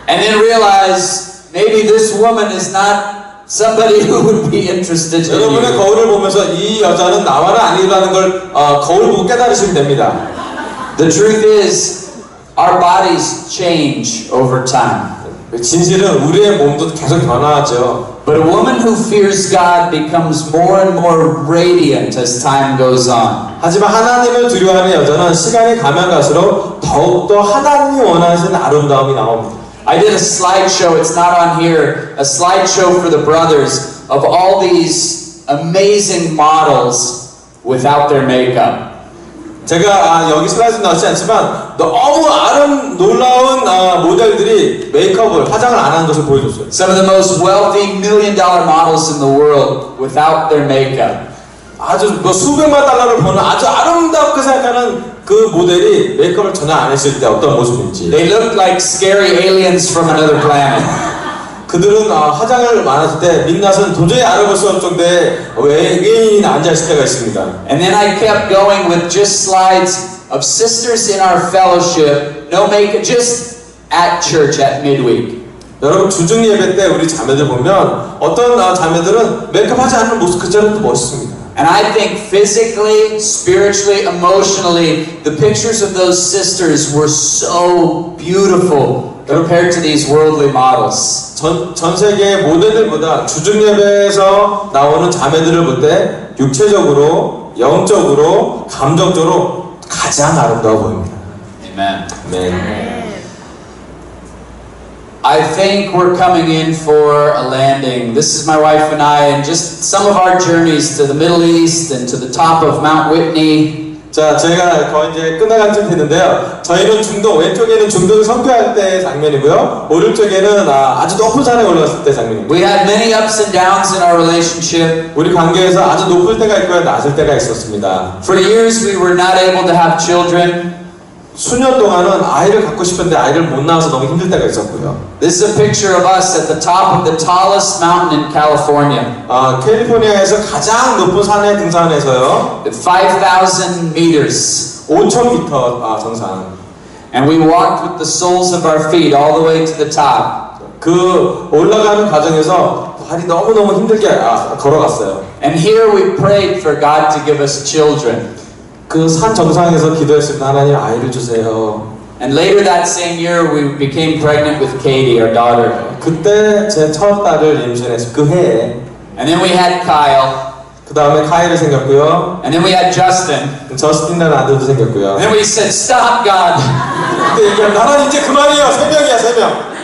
and then realize maybe this woman is not somebody who would be interested in 여러분의 you. 거울을 보면서 이 여자는 나와는 아니라는 걸 거울 보고 깨달으시면 됩니다. The truth is, our bodies change over time. 진실은 우리의 몸도 계속 변화하죠. But a woman who fears God becomes more and more radiant as time goes on. 하지만 하나님을 두려워하는 여자는 시간이 가면 갈수록 더욱더 하나님이 원하시는 아름다움이 나옵니다. I did a slideshow, it's not on here, a slideshow for the brothers of all these amazing models without their makeup. 제가 여기 슬라이드 나오지 않지만 너무 놀라운 모델들이 메이크업을 화장을 안 하는 것을 보여줬어요. Some of the most wealthy $1 million models in the world without their makeup. 아주 수백만 달러를 버는 아주 아름답게 생각하는 그 모델이 메이크업을 전혀 안 했을 때 어떤 모습인지. They looked like scary aliens from another planet. 그들은 화장을 많았을 때 민낯은 도저히 알아볼 수 없을 정도의 외계인이 앉아있을 때가 있습니다. And then I kept going with just slides of sisters in our fellowship, no makeup, just at church at midweek. 여러분 주중 예배 때 우리 자매들 보면 어떤 자매들은 메이크업하지 않는 모습 그자도 멋있습니다. And I think physically, spiritually, emotionally, the pictures of those sisters were so beautiful compared to these worldly models. 전 세계의 모델들보다 주중 예배에서 나오는 자매들을 볼 때 육체적으로, 영적으로, 감정적으로 가장 아름다워 보입니다. Amen. 네. I think we're coming in for a landing. This is my wife and I, and just some of our journeys to the Middle East and to the top of Mount Whitney. 자, 저희가 거의 이제 끝나갈 쯤 됐는데요. 저희는 중동, 왼쪽에는 중동을 선교할 때의 장면이고요. 오른쪽에는 아주 높은 산에 올라갔을 때 장면입니다. We had many ups and downs in our relationship. 우리 관계에서 아주 높을 때가 있고요, 낮을 때가 있었습니다. For years we were not able to have children. 수년 동안은 아이를 갖고 싶었는데 아이를 못 낳아서 너무 힘들 때가 있었고요. This is a picture of us at the top of the tallest mountain in California. 캘리포니아에서 가장 높은 산에 등산해서요. At 5,000 meters. 5,000m 정상. And we walked with the soles of our feet all the way to the top. 그 올라가는 과정에서 발이 너무너무 힘들게 걸어갔어요. And here we prayed for God to give us children. 그 산 정상에서 기도했습니다. 하나님 아이를 주세요. And later that same year we became pregnant with Katie, our daughter. 그때 제 첫 딸을 임신했어요. 그 해에. And then we had Kyle. 그 다음에 카일이 생겼고요. And then we had Justin. 저스틴이라는 아들도 생겼고요. And then we said, stop, God. 근데 얘기하면 하나님 이제 그만이에요. 3명이야 3명.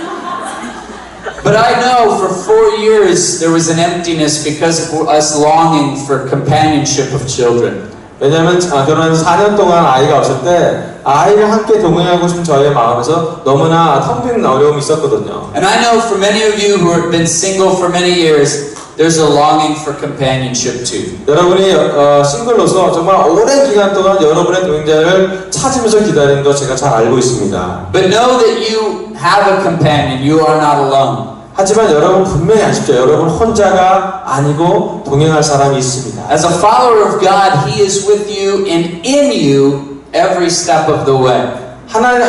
But I know for 4 years there was an emptiness because of us longing for companionship of children. 왜냐하면 결혼 4년 동안 아이가 없을 때 아이를 함께 동행하고 싶은 저의 마음에서 너무나 텅 빈 어려움이 있었거든요. And I know for many of you who have been single for many years, there's a longing for companionship too. 여러분이 싱글로서 정말 오랜 기간 동안 여러분의 동행자를 찾으면서 기다리는 거 제가 잘 알고 있습니다. But know that you have a companion. You are not alone. 하지만 여러분 분명히 아십시오. 여러분 혼자가 아니고 동행할 사람이 있습니다. As a follower of God, He is with you and in you every step of the way. 하나님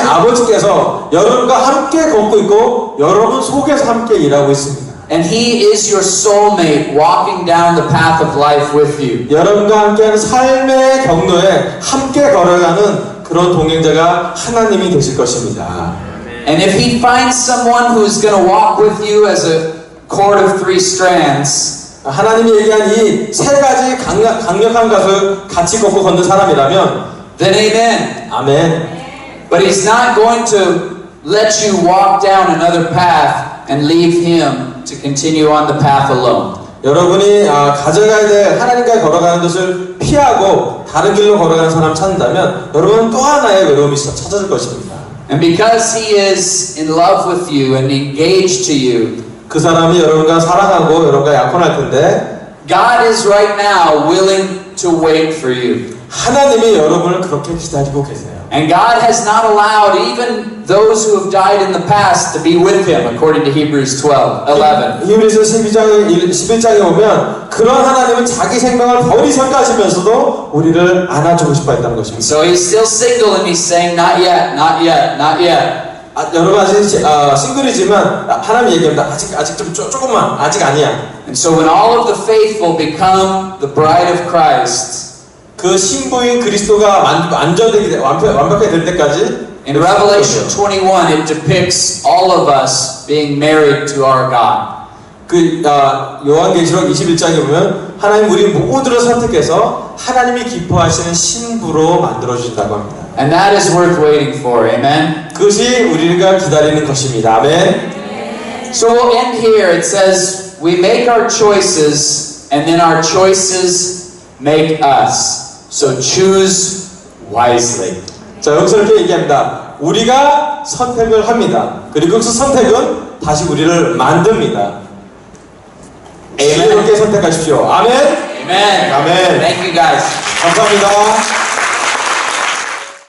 아버지께서 여러분과 함께 걷고 있고 여러분 속에서 함께 일하고 있습니다. And He is your soulmate walking down the path of life with you. 여러분과 함께하는 삶의 경로에 함께 걸어가는 그런 동행자가 하나님이 되실 것입니다. And if He finds someone who's going to walk with you as a cord of 3 strands, 하나님이 얘기한 이 3가지 강력한 것을 같이 걷는 사람이라면 then amen. 아멘. But He's not going to let you walk down another path and leave Him to continue on the path alone. 여러분이 가져가야 될 하나님과 걸어가는 것을 피하고 다른 길로 걸어가는 사람을 찾는다면 여러분은 또 하나의 외로움이 찾아질 것입니다. And because He is in love with you and engaged to you, 그 사람이 여러분과 사랑하고 여러분과 약혼할 텐데 God is right now willing to wait for you. 하나님이 여러분을 그렇게 기다리고 계세요. And God has not allowed even those who have died in the past to be with Him, according to Hebrews 11. 히브리서 11장에 보면 그런 하나님은 자기 생명을 버리선가 하시면서도 우리를 안아주고 싶어 했다는 것입니다. So He's still single and He's saying, not yet, not yet, not yet. 여러분 아직 싱글이지만 하나님 얘기합니다. 아직 좀 조금만 아직 아니야. And so when all of the faithful become the bride of Christ, 그 신부인 그리스도가 완벽하게 될 때까지 in Revelation 21 it depicts all of us being married to our God. 그 요한계시록 21장에 보면 하나님 우리 모두를 선택해서 하나님이 기뻐하시는 신부로 만들어 주신다고 합니다. And that is worth waiting for. Amen. 그것이 우리가 기다리는 것입니다. 아멘. So we'll end here. It says we make our choices and then our choices make us. So choose wisely. 자, 여기서 이렇게 얘기합니다. 우리가 선택을 합니다. 그리고 그 선택은 다시 우리를 만듭니다. 지혜롭게 선택하십시오. 아멘. Amen. 아멘. Thank you guys. 감사합니다.